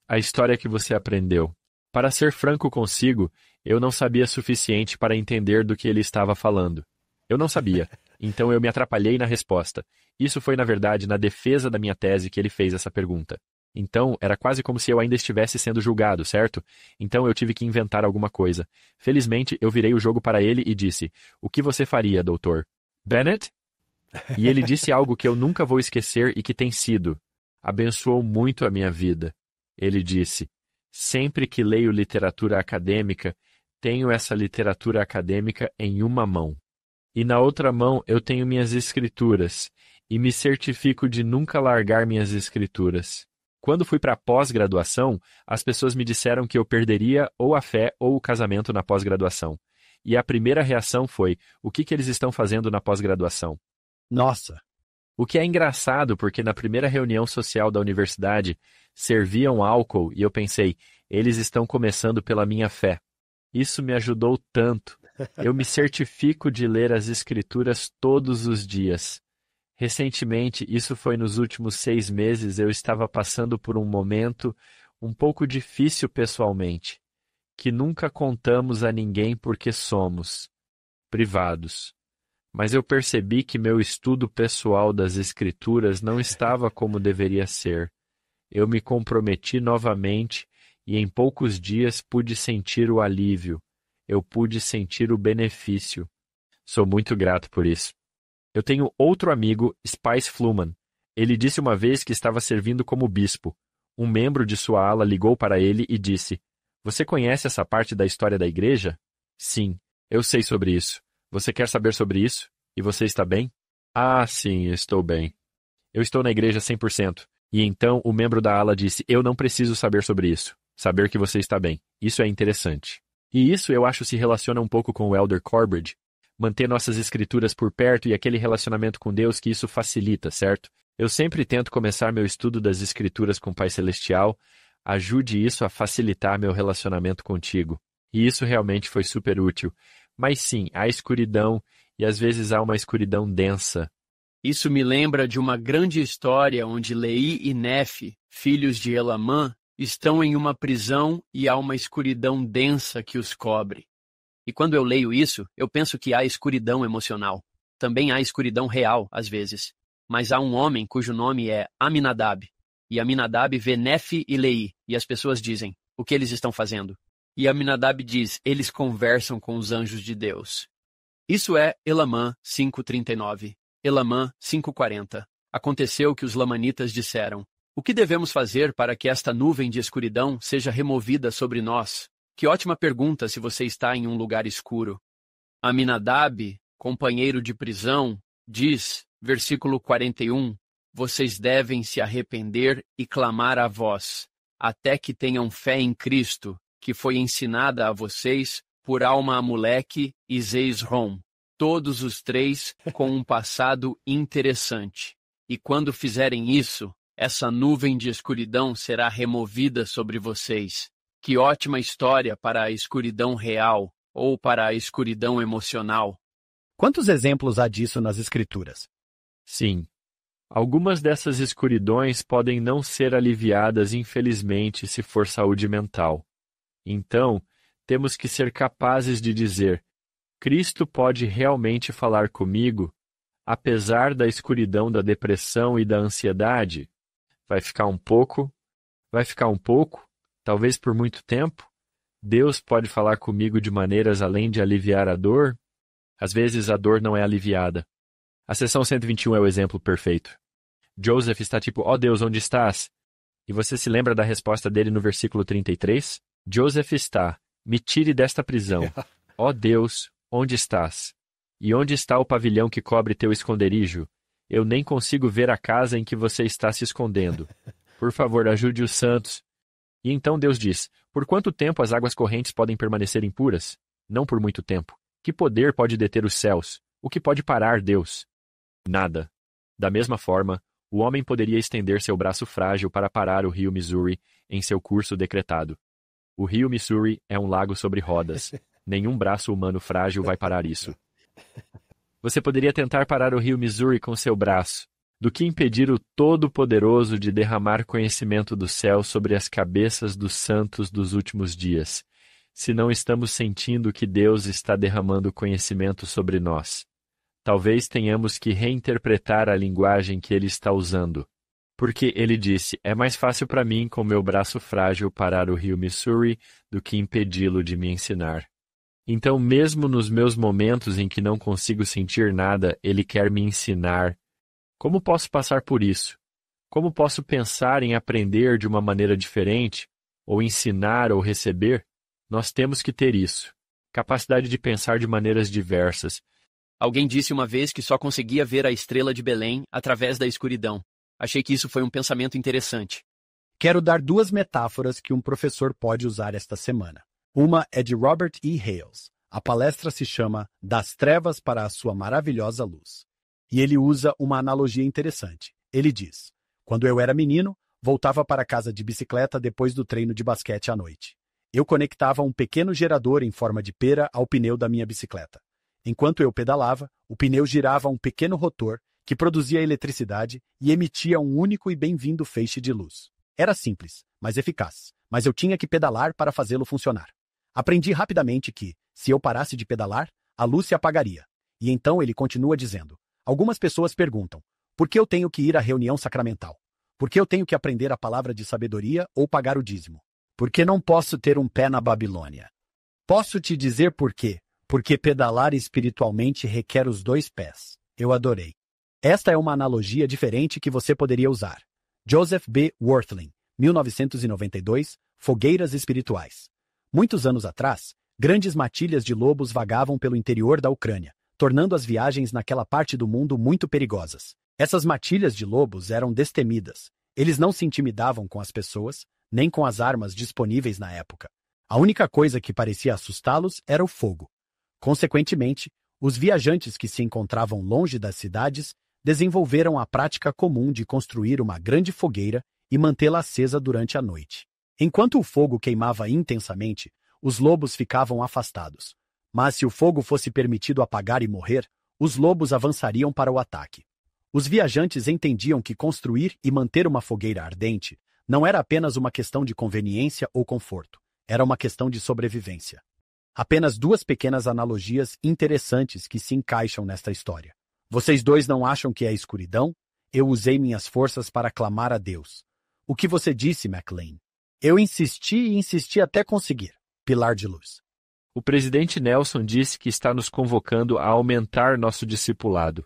A história que você aprendeu. Para ser franco consigo, eu não sabia suficiente para entender do que ele estava falando. Eu não sabia, então eu me atrapalhei na resposta. Isso foi, na verdade, na defesa da minha tese que ele fez essa pergunta. Então, era quase como se eu ainda estivesse sendo julgado, certo? Então eu tive que inventar alguma coisa. Felizmente, eu virei o jogo para ele e disse, o que você faria, doutor? Bennett? E ele disse algo que eu nunca vou esquecer e que tem sido. Abençoou muito a minha vida. Ele disse, sempre que leio literatura acadêmica, tenho essa literatura acadêmica em uma mão. E na outra mão eu tenho minhas escrituras, e me certifico de nunca largar minhas escrituras. Quando fui para a pós-graduação, as pessoas me disseram que eu perderia ou a fé ou o casamento na pós-graduação. E a primeira reação foi, o que eles estão fazendo na pós-graduação? Nossa! O que é engraçado, porque na primeira reunião social da universidade, serviam álcool e eu pensei, eles estão começando pela minha fé. Isso me ajudou tanto. Eu me certifico de ler as escrituras todos os dias. Recentemente, isso foi nos últimos 6 meses, eu estava passando por um momento um pouco difícil pessoalmente, que nunca contamos a ninguém porque somos privados. Mas eu percebi que meu estudo pessoal das escrituras não estava como deveria ser. Eu me comprometi novamente e em poucos dias pude sentir o alívio. Eu pude sentir o benefício. Sou muito grato por isso. Eu tenho outro amigo, Spice Fluman. Ele disse uma vez que estava servindo como bispo. Um membro de sua ala ligou para ele e disse: Você conhece essa parte da história da igreja? Sim, eu sei sobre isso. Você quer saber sobre isso? E você está bem? Ah, sim, estou bem. Eu estou na igreja 100%. E então o membro da ala disse: Eu não preciso saber sobre isso. Saber que você está bem. Isso é interessante. E isso eu acho se relaciona um pouco com o Elder Corbridge. Manter nossas escrituras por perto e aquele relacionamento com Deus que isso facilita, certo? Eu sempre tento começar meu estudo das escrituras com o Pai Celestial. Ajude isso a facilitar meu relacionamento contigo. E isso realmente foi super útil. Mas sim, há escuridão e às vezes há uma escuridão densa. Isso me lembra de uma grande história onde Leí e Nefe, filhos de Elamã, estão em uma prisão e há uma escuridão densa que os cobre. E quando eu leio isso, eu penso que há escuridão emocional. Também há escuridão real, às vezes. Mas há um homem cujo nome é Aminadab. E Aminadab vê Nefe e Leí, e as pessoas dizem: o que eles estão fazendo? E Aminadab diz: eles conversam com os anjos de Deus. Isso é Elamã 5:39. Elamã 5:40. Aconteceu que os lamanitas disseram: o que devemos fazer para que esta nuvem de escuridão seja removida sobre nós? Que ótima pergunta se você está em um lugar escuro. Aminadab, companheiro de prisão, diz, versículo 41, vocês devem se arrepender e clamar a vós, até que tenham fé em Cristo, que foi ensinada a vocês por Alma Amuleque e Zeizrom, todos os três com um passado interessante. E quando fizerem isso, essa nuvem de escuridão será removida sobre vocês. Que ótima história para a escuridão real ou para a escuridão emocional. Quantos exemplos há disso nas Escrituras? Sim. Algumas dessas escuridões podem não ser aliviadas, infelizmente, se for saúde mental. Então, temos que ser capazes de dizer: Cristo pode realmente falar comigo, apesar da escuridão da depressão e da ansiedade? Vai ficar um pouco, talvez por muito tempo. Deus pode falar comigo de maneiras além de aliviar a dor? Às vezes a dor não é aliviada. A seção 121 é o exemplo perfeito. Joseph está tipo: ó Deus, onde estás? E você se lembra da resposta dele no versículo 33? Joseph está: me tire desta prisão. Ó Deus, onde estás? E onde está o pavilhão que cobre teu esconderijo? Eu nem consigo ver a casa em que você está se escondendo. Por favor, ajude os santos. E então Deus diz: por quanto tempo as águas correntes podem permanecer impuras? Não por muito tempo. Que poder pode deter os céus? O que pode parar Deus? Nada. Da mesma forma, o homem poderia estender seu braço frágil para parar o rio Missouri em seu curso decretado. O rio Missouri é um lago sobre rodas. Nenhum braço humano frágil vai parar isso. Você poderia tentar parar o rio Missouri com seu braço, do que impedir o Todo-Poderoso de derramar conhecimento do céu sobre as cabeças dos santos dos últimos dias, se não estamos sentindo que Deus está derramando conhecimento sobre nós. Talvez tenhamos que reinterpretar a linguagem que ele está usando. Porque ele disse: é mais fácil para mim, com meu braço frágil, parar o rio Missouri do que impedi-lo de me ensinar. Então, mesmo nos meus momentos em que não consigo sentir nada, ele quer me ensinar. Como posso passar por isso? Como posso pensar em aprender de uma maneira diferente? Ou ensinar ou receber? Nós temos que ter isso. Capacidade de pensar de maneiras diversas. Alguém disse uma vez que só conseguia ver a estrela de Belém através da escuridão. Achei que isso foi um pensamento interessante. Quero dar duas metáforas que um professor pode usar esta semana. Uma é de Robert E. Hales. A palestra se chama Das Trevas para a Sua Maravilhosa Luz. E ele usa uma analogia interessante. Ele diz: quando eu era menino, voltava para casa de bicicleta depois do treino de basquete à noite. Eu conectava um pequeno gerador em forma de pera ao pneu da minha bicicleta. Enquanto eu pedalava, o pneu girava um pequeno rotor que produzia eletricidade e emitia um único e bem-vindo feixe de luz. Era simples, mas eficaz, mas eu tinha que pedalar para fazê-lo funcionar. Aprendi rapidamente que, se eu parasse de pedalar, a luz se apagaria. E então ele continua dizendo: algumas pessoas perguntam: por que eu tenho que ir à reunião sacramental? Por que eu tenho que aprender a palavra de sabedoria ou pagar o dízimo? Por que não posso ter um pé na Babilônia? Posso te dizer por quê. Porque pedalar espiritualmente requer os dois pés. Eu adorei. Esta é uma analogia diferente que você poderia usar. Joseph B. Worthling, 1992, fogueiras espirituais. Muitos anos atrás, grandes matilhas de lobos vagavam pelo interior da Ucrânia, tornando as viagens naquela parte do mundo muito perigosas. Essas matilhas de lobos eram destemidas. Eles não se intimidavam com as pessoas, nem com as armas disponíveis na época. A única coisa que parecia assustá-los era o fogo. Consequentemente, os viajantes que se encontravam longe das cidades desenvolveram a prática comum de construir uma grande fogueira e mantê-la acesa durante a noite. Enquanto o fogo queimava intensamente, os lobos ficavam afastados. Mas se o fogo fosse permitido apagar e morrer, os lobos avançariam para o ataque. Os viajantes entendiam que construir e manter uma fogueira ardente não era apenas uma questão de conveniência ou conforto, era uma questão de sobrevivência. Apenas duas pequenas analogias interessantes que se encaixam nesta história. Vocês dois não acham que é escuridão? Eu usei minhas forças para clamar a Deus. O que você disse, McLean? Eu insisti e insisti até conseguir. Pilar de luz. O presidente Nelson disse que está nos convocando a aumentar nosso discipulado.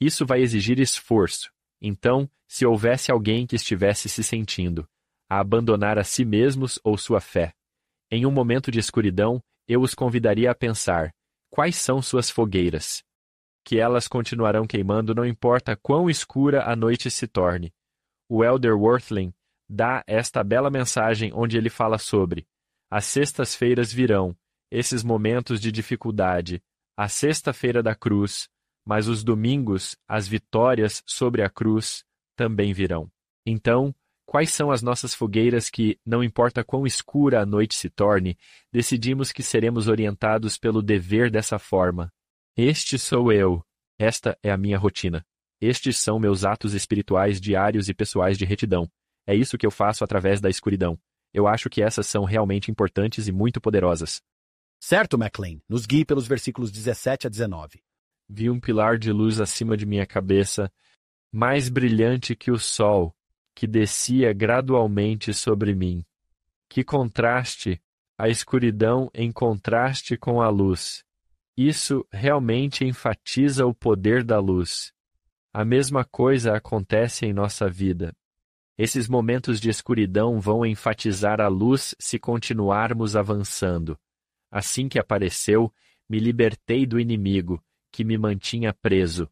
Isso vai exigir esforço. Então, se houvesse alguém que estivesse se sentindo a abandonar a si mesmos ou sua fé, em um momento de escuridão, eu os convidaria a pensar: quais são suas fogueiras? Que elas continuarão queimando não importa quão escura a noite se torne. O Elder Worthling dá esta bela mensagem onde ele fala sobre: as sextas-feiras virão, esses momentos de dificuldade, a sexta-feira da cruz, mas os domingos, as vitórias sobre a cruz, também virão. Então, quais são as nossas fogueiras que, não importa quão escura a noite se torne, decidimos que seremos orientados pelo dever dessa forma? Este sou eu. Esta é a minha rotina. Estes são meus atos espirituais diários e pessoais de retidão. É isso que eu faço através da escuridão. Eu acho que essas são realmente importantes e muito poderosas. Certo, McLean. Nos guie pelos versículos 17 a 19. Vi um pilar de luz acima de minha cabeça, mais brilhante que o sol, que descia gradualmente sobre mim. Que contraste, a escuridão em contraste com a luz. Isso realmente enfatiza o poder da luz. A mesma coisa acontece em nossa vida. Esses momentos de escuridão vão enfatizar a luz se continuarmos avançando. Assim que apareceu, me libertei do inimigo, que me mantinha preso.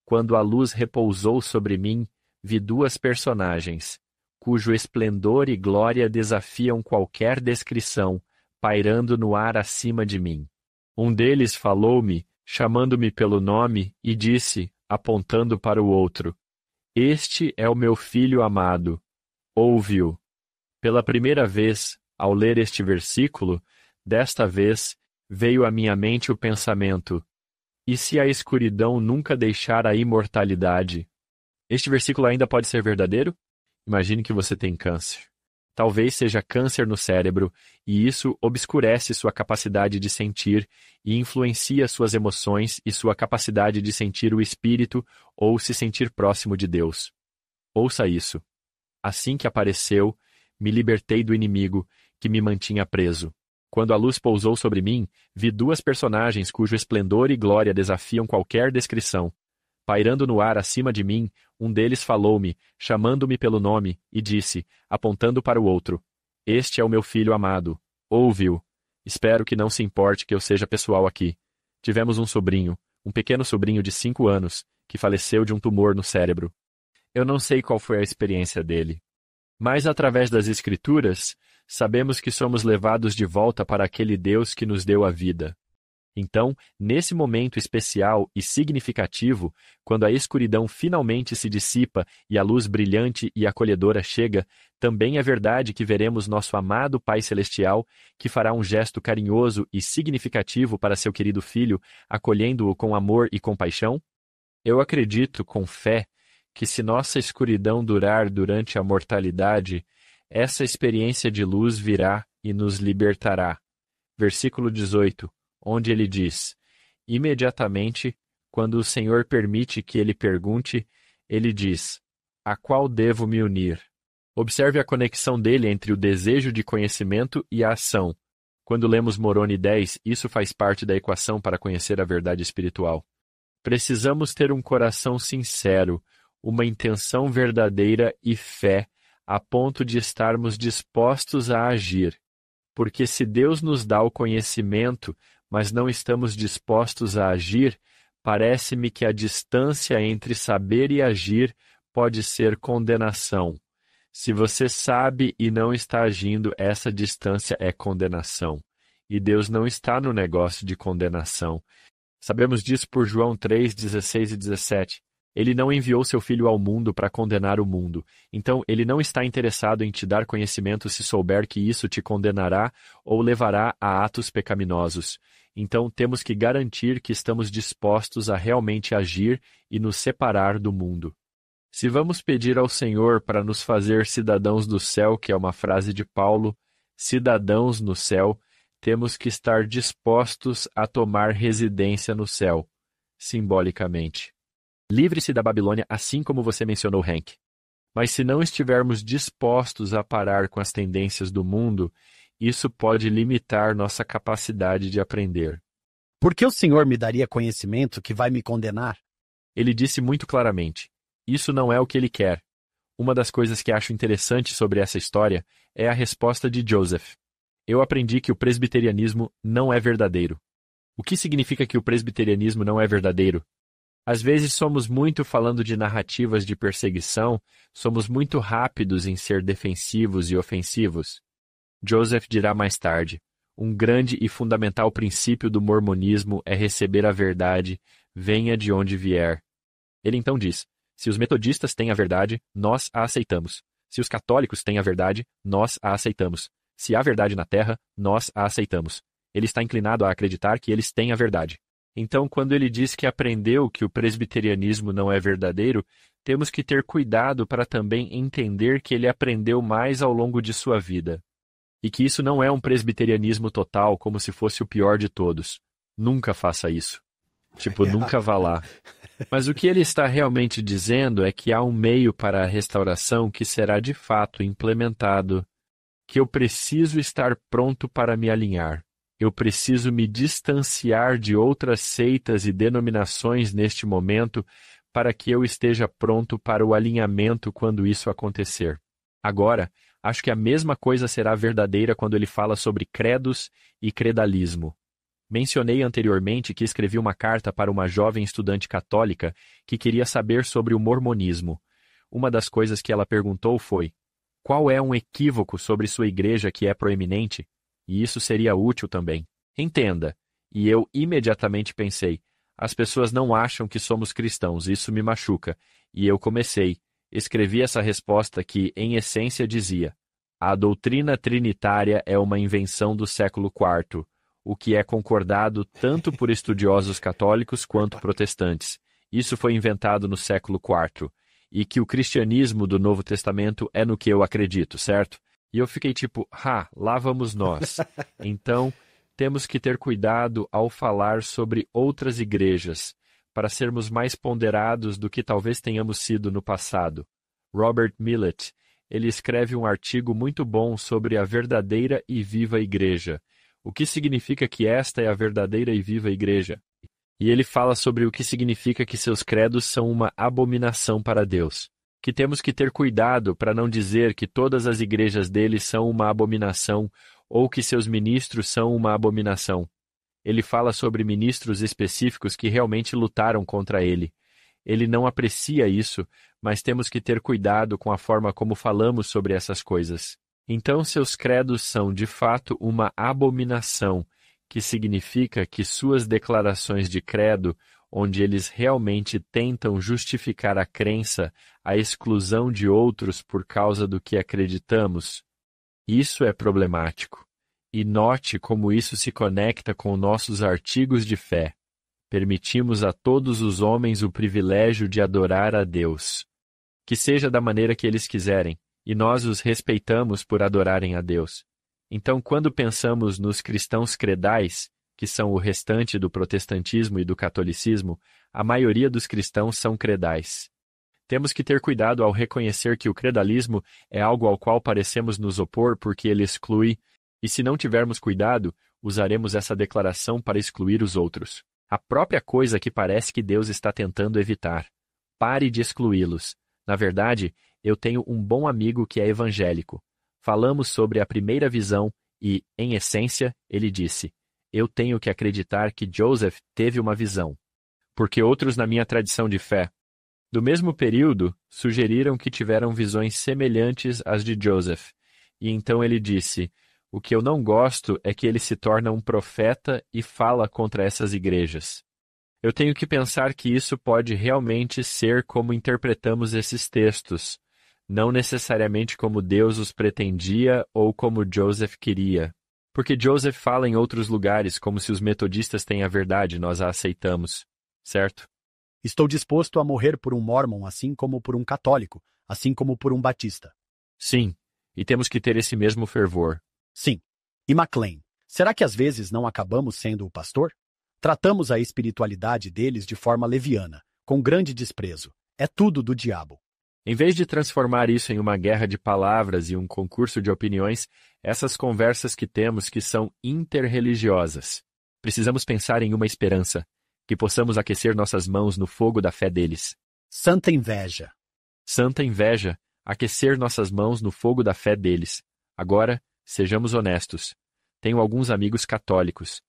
Quando a luz repousou sobre mim, vi duas personagens, cujo esplendor e glória desafiam qualquer descrição, pairando no ar acima de mim. Um deles falou-me, chamando-me pelo nome, e disse, apontando para o outro: Este é o meu filho amado. Ouve-o. Pela primeira vez, ao ler este versículo, desta vez, veio à minha mente o pensamento: e se a escuridão nunca deixar a imortalidade? Este versículo ainda pode ser verdadeiro? Imagine que você tem câncer. Talvez seja câncer no cérebro, e isso obscurece sua capacidade de sentir e influencia suas emoções e sua capacidade de sentir o Espírito ou se sentir próximo de Deus. Ouça isso. Assim que apareceu, me libertei do inimigo, que me mantinha preso. Quando a luz pousou sobre mim, vi duas personagens cujo esplendor e glória desafiam qualquer descrição. Pairando no ar acima de mim, um deles falou-me, chamando-me pelo nome, e disse, apontando para o outro: Este é o meu filho amado. Ouve-o. Espero que não se importe que eu seja pessoal aqui. Tivemos um sobrinho, um pequeno sobrinho de 5 anos, que faleceu de um tumor no cérebro. Eu não sei qual foi a experiência dele. Mas através das Escrituras, sabemos que somos levados de volta para aquele Deus que nos deu a vida. Então, nesse momento especial e significativo, quando a escuridão finalmente se dissipa e a luz brilhante e acolhedora chega, também é verdade que veremos nosso amado Pai Celestial, que fará um gesto carinhoso e significativo para seu querido filho, acolhendo-o com amor e compaixão? Eu acredito, com fé, que se nossa escuridão durar durante a mortalidade, essa experiência de luz virá e nos libertará. Versículo 18. Onde ele diz: imediatamente, quando o Senhor permite que ele pergunte, ele diz: a qual devo me unir? Observe a conexão dele entre o desejo de conhecimento e a ação. Quando lemos Moroni 10, isso faz parte da equação para conhecer a verdade espiritual. Precisamos ter um coração sincero, uma intenção verdadeira e fé a ponto de estarmos dispostos a agir. Porque se Deus nos dá o conhecimento, mas não estamos dispostos a agir, parece-me que a distância entre saber e agir pode ser condenação. Se você sabe e não está agindo, essa distância é condenação. E Deus não está no negócio de condenação. Sabemos disso por João 3, 16 e 17. Ele não enviou seu Filho ao mundo para condenar o mundo. Então, ele não está interessado em te dar conhecimento se souber que isso te condenará ou levará a atos pecaminosos. Então, temos que garantir que estamos dispostos a realmente agir e nos separar do mundo. Se vamos pedir ao Senhor para nos fazer cidadãos do céu, que é uma frase de Paulo, cidadãos no céu, temos que estar dispostos a tomar residência no céu, simbolicamente. Livre-se da Babilônia, assim como você mencionou, Hank. Mas se não estivermos dispostos a parar com as tendências do mundo, isso pode limitar nossa capacidade de aprender. Por que o Senhor me daria conhecimento que vai me condenar? Ele disse muito claramente, isso não é o que ele quer. Uma das coisas que acho interessante sobre essa história é a resposta de Joseph. Eu aprendi que o presbiterianismo não é verdadeiro. O que significa que o presbiterianismo não é verdadeiro? Às vezes somos muito falando de narrativas de perseguição, somos muito rápidos em ser defensivos e ofensivos. Joseph dirá mais tarde, um grande e fundamental princípio do mormonismo é receber a verdade, venha de onde vier. Ele então diz, se os metodistas têm a verdade, nós a aceitamos. Se os católicos têm a verdade, nós a aceitamos. Se há verdade na Terra, nós a aceitamos. Ele está inclinado a acreditar que eles têm a verdade. Então, quando ele diz que aprendeu que o presbiterianismo não é verdadeiro, temos que ter cuidado para também entender que ele aprendeu mais ao longo de sua vida. E que isso não é um presbiterianismo total, como se fosse o pior de todos. Nunca faça isso. Nunca vá lá. Mas o que ele está realmente dizendo é que há um meio para a restauração que será de fato implementado, que eu preciso estar pronto para me alinhar. Eu preciso me distanciar de outras seitas e denominações neste momento para que eu esteja pronto para o alinhamento quando isso acontecer. Agora, acho que a mesma coisa será verdadeira quando ele fala sobre credos e credalismo. Mencionei anteriormente que escrevi uma carta para uma jovem estudante católica que queria saber sobre o mormonismo. Uma das coisas que ela perguntou foi: qual é um equívoco sobre sua igreja que é proeminente? E isso seria útil também. Entenda. E eu imediatamente pensei, as pessoas não acham que somos cristãos, isso me machuca. E eu comecei. Escrevi essa resposta que, em essência, dizia: a doutrina trinitária é uma invenção do século IV, o que é concordado tanto por estudiosos católicos quanto protestantes. Isso foi inventado no século IV. E que o cristianismo do Novo Testamento é no que eu acredito, certo? E eu fiquei lá vamos nós. Então, temos que ter cuidado ao falar sobre outras igrejas, para sermos mais ponderados do que talvez tenhamos sido no passado. Robert Millett, ele escreve um artigo muito bom sobre a verdadeira e viva igreja. O que significa que esta é a verdadeira e viva igreja? E ele fala sobre o que significa que seus credos são uma abominação para Deus. Que temos que ter cuidado para não dizer que todas as igrejas dele são uma abominação ou que seus ministros são uma abominação. Ele fala sobre ministros específicos que realmente lutaram contra ele. Ele não aprecia isso, mas temos que ter cuidado com a forma como falamos sobre essas coisas. Então seus credos são, de fato, uma abominação, que significa que suas declarações de credo, onde eles realmente tentam justificar a crença, a exclusão de outros por causa do que acreditamos, isso é problemático. E note como isso se conecta com nossos artigos de fé. Permitimos a todos os homens o privilégio de adorar a Deus. Que seja da maneira que eles quiserem, e nós os respeitamos por adorarem a Deus. Então, quando pensamos nos cristãos credais, que são o restante do protestantismo e do catolicismo, a maioria dos cristãos são credais. Temos que ter cuidado ao reconhecer que o credalismo é algo ao qual parecemos nos opor porque ele exclui, e se não tivermos cuidado, usaremos essa declaração para excluir os outros. A própria coisa que parece que Deus está tentando evitar. Pare de excluí-los. Na verdade, eu tenho um bom amigo que é evangélico. Falamos sobre a primeira visão e, em essência, ele disse: eu tenho que acreditar que Joseph teve uma visão, porque outros na minha tradição de fé, do mesmo período, sugeriram que tiveram visões semelhantes às de Joseph. E então ele disse: o que eu não gosto é que ele se torna um profeta e fala contra essas igrejas. Eu tenho que pensar que isso pode realmente ser como interpretamos esses textos, não necessariamente como Deus os pretendia ou como Joseph queria. Porque Joseph fala em outros lugares como se os metodistas têm a verdade, nós a aceitamos, certo? Estou disposto a morrer por um mórmon assim como por um católico, assim como por um batista. Sim, e temos que ter esse mesmo fervor. Sim. E McLean, será que às vezes não acabamos sendo o pastor? Tratamos a espiritualidade deles de forma leviana, com grande desprezo. É tudo do diabo. Em vez de transformar isso em uma guerra de palavras e um concurso de opiniões, essas conversas que temos que são interreligiosas. Precisamos pensar em uma esperança, que possamos aquecer nossas mãos no fogo da fé deles. Santa inveja. Santa inveja, aquecer nossas mãos no fogo da fé deles. Agora, sejamos honestos. Tenho alguns amigos católicos.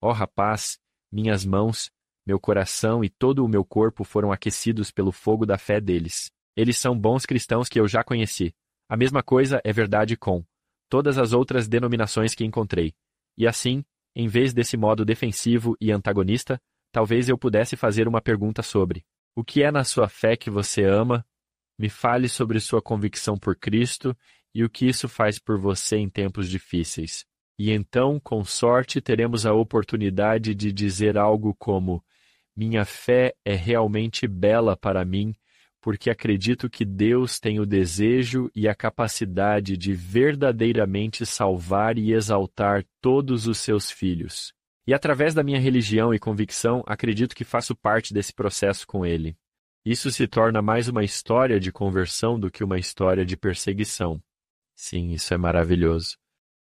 Ó rapaz, minhas mãos, meu coração e todo o meu corpo foram aquecidos pelo fogo da fé deles. Eles são bons cristãos que eu já conheci. A mesma coisa é verdade com todas as outras denominações que encontrei. E assim, em vez desse modo defensivo e antagonista, talvez eu pudesse fazer uma pergunta sobre: o que é na sua fé que você ama? Me fale sobre sua convicção por Cristo e o que isso faz por você em tempos difíceis. E então, com sorte, teremos a oportunidade de dizer algo como: minha fé é realmente bela para mim, porque acredito que Deus tem o desejo e a capacidade de verdadeiramente salvar e exaltar todos os seus filhos. E através da minha religião e convicção, acredito que faço parte desse processo com Ele. Isso se torna mais uma história de conversão do que uma história de perseguição. Sim, isso é maravilhoso.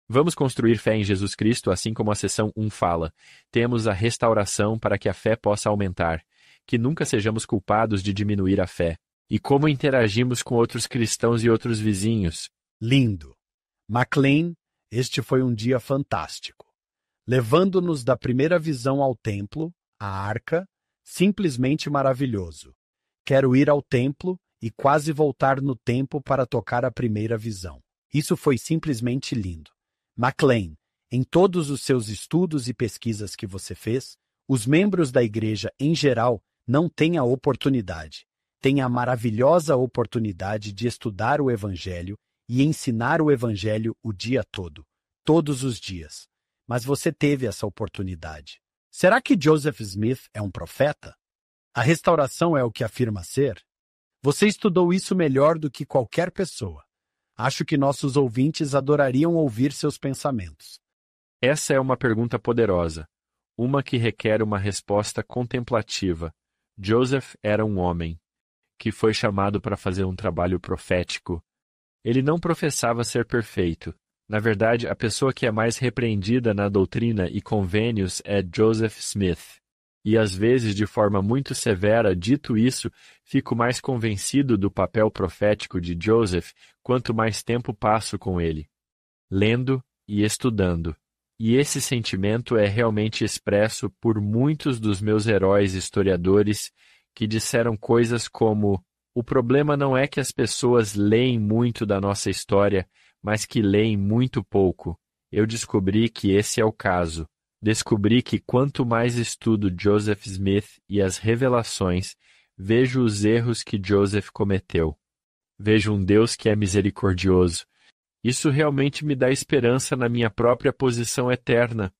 Vamos construir fé em Jesus Cristo, assim como a seção 1 fala. Temos a restauração para que a fé possa aumentar, que nunca sejamos culpados de diminuir a fé. E como interagimos com outros cristãos e outros vizinhos. Lindo. McLean, este foi um dia fantástico. Levando-nos da primeira visão ao templo, a arca, simplesmente maravilhoso. Quero ir ao templo e quase voltar no tempo para tocar a primeira visão. Isso foi simplesmente lindo. McLean, em todos os seus estudos e pesquisas que você fez, os membros da igreja em geral não têm a oportunidade. Têm a maravilhosa oportunidade de estudar o Evangelho e ensinar o Evangelho o dia todo, todos os dias. Mas você teve essa oportunidade. Será que Joseph Smith é um profeta? A restauração é o que afirma ser? Você estudou isso melhor do que qualquer pessoa. Acho que nossos ouvintes adorariam ouvir seus pensamentos. Essa é uma pergunta poderosa, uma que requer uma resposta contemplativa. Joseph era um homem que foi chamado para fazer um trabalho profético. Ele não professava ser perfeito. Na verdade, a pessoa que é mais repreendida na doutrina e convênios é Joseph Smith. E às vezes, de forma muito severa, dito isso, fico mais convencido do papel profético de Joseph quanto mais tempo passo com ele, lendo e estudando. E esse sentimento é realmente expresso por muitos dos meus heróis historiadores que disseram coisas como: o problema não é que as pessoas leem muito da nossa história, mas que leem muito pouco. Eu descobri que esse é o caso. Descobri que quanto mais estudo Joseph Smith e as revelações, vejo os erros que Joseph cometeu. Vejo um Deus que é misericordioso. Isso realmente me dá esperança na minha própria posição eterna.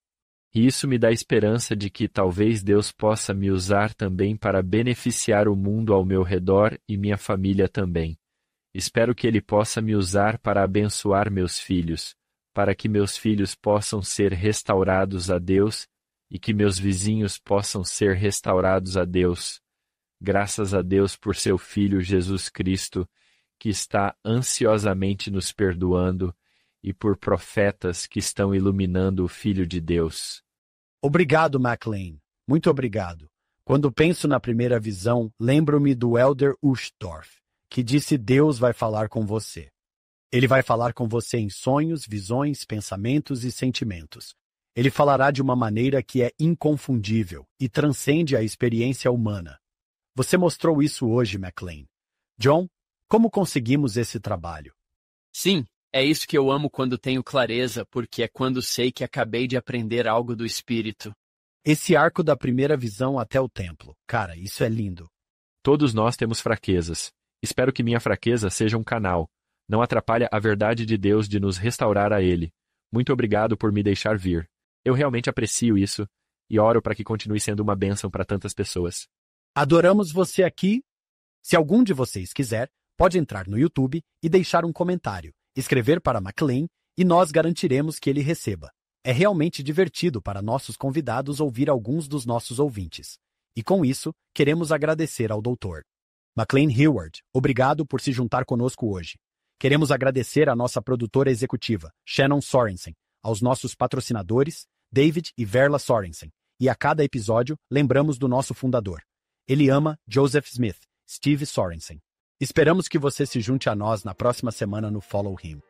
E isso me dá esperança de que talvez Deus possa me usar também para beneficiar o mundo ao meu redor e minha família também. Espero que Ele possa me usar para abençoar meus filhos, para que meus filhos possam ser restaurados a Deus e que meus vizinhos possam ser restaurados a Deus. Graças a Deus por seu Filho Jesus Cristo, que está ansiosamente nos perdoando, e por profetas que estão iluminando o Filho de Deus. Obrigado, McLean. Muito obrigado. Quando penso na primeira visão, lembro-me do Elder Uchtdorf, que disse Deus vai falar com você. Ele vai falar com você em sonhos, visões, pensamentos e sentimentos. Ele falará de uma maneira que é inconfundível e transcende a experiência humana. Você mostrou isso hoje, McLean. John, como conseguimos esse trabalho? Sim, é isso que eu amo quando tenho clareza, porque é quando sei que acabei de aprender algo do Espírito. Esse arco da primeira visão até o templo. Cara, isso é lindo. Todos nós temos fraquezas. Espero que minha fraqueza seja um canal. Não atrapalha a verdade de Deus de nos restaurar a Ele. Muito obrigado por me deixar vir. Eu realmente aprecio isso e oro para que continue sendo uma bênção para tantas pessoas. Adoramos você aqui. Se algum de vocês quiser, pode entrar no YouTube e deixar um comentário, escrever para McLean e nós garantiremos que ele receba. É realmente divertido para nossos convidados ouvir alguns dos nossos ouvintes. E com isso, queremos agradecer ao Dr. McLean Hayward. Obrigado por se juntar conosco hoje. Queremos agradecer à nossa produtora executiva, Shannon Sorensen, aos nossos patrocinadores, David e Verla Sorensen, e a cada episódio lembramos do nosso fundador. Ele ama Joseph Smith, Steve Sorensen. Esperamos que você se junte a nós na próxima semana no Follow Him.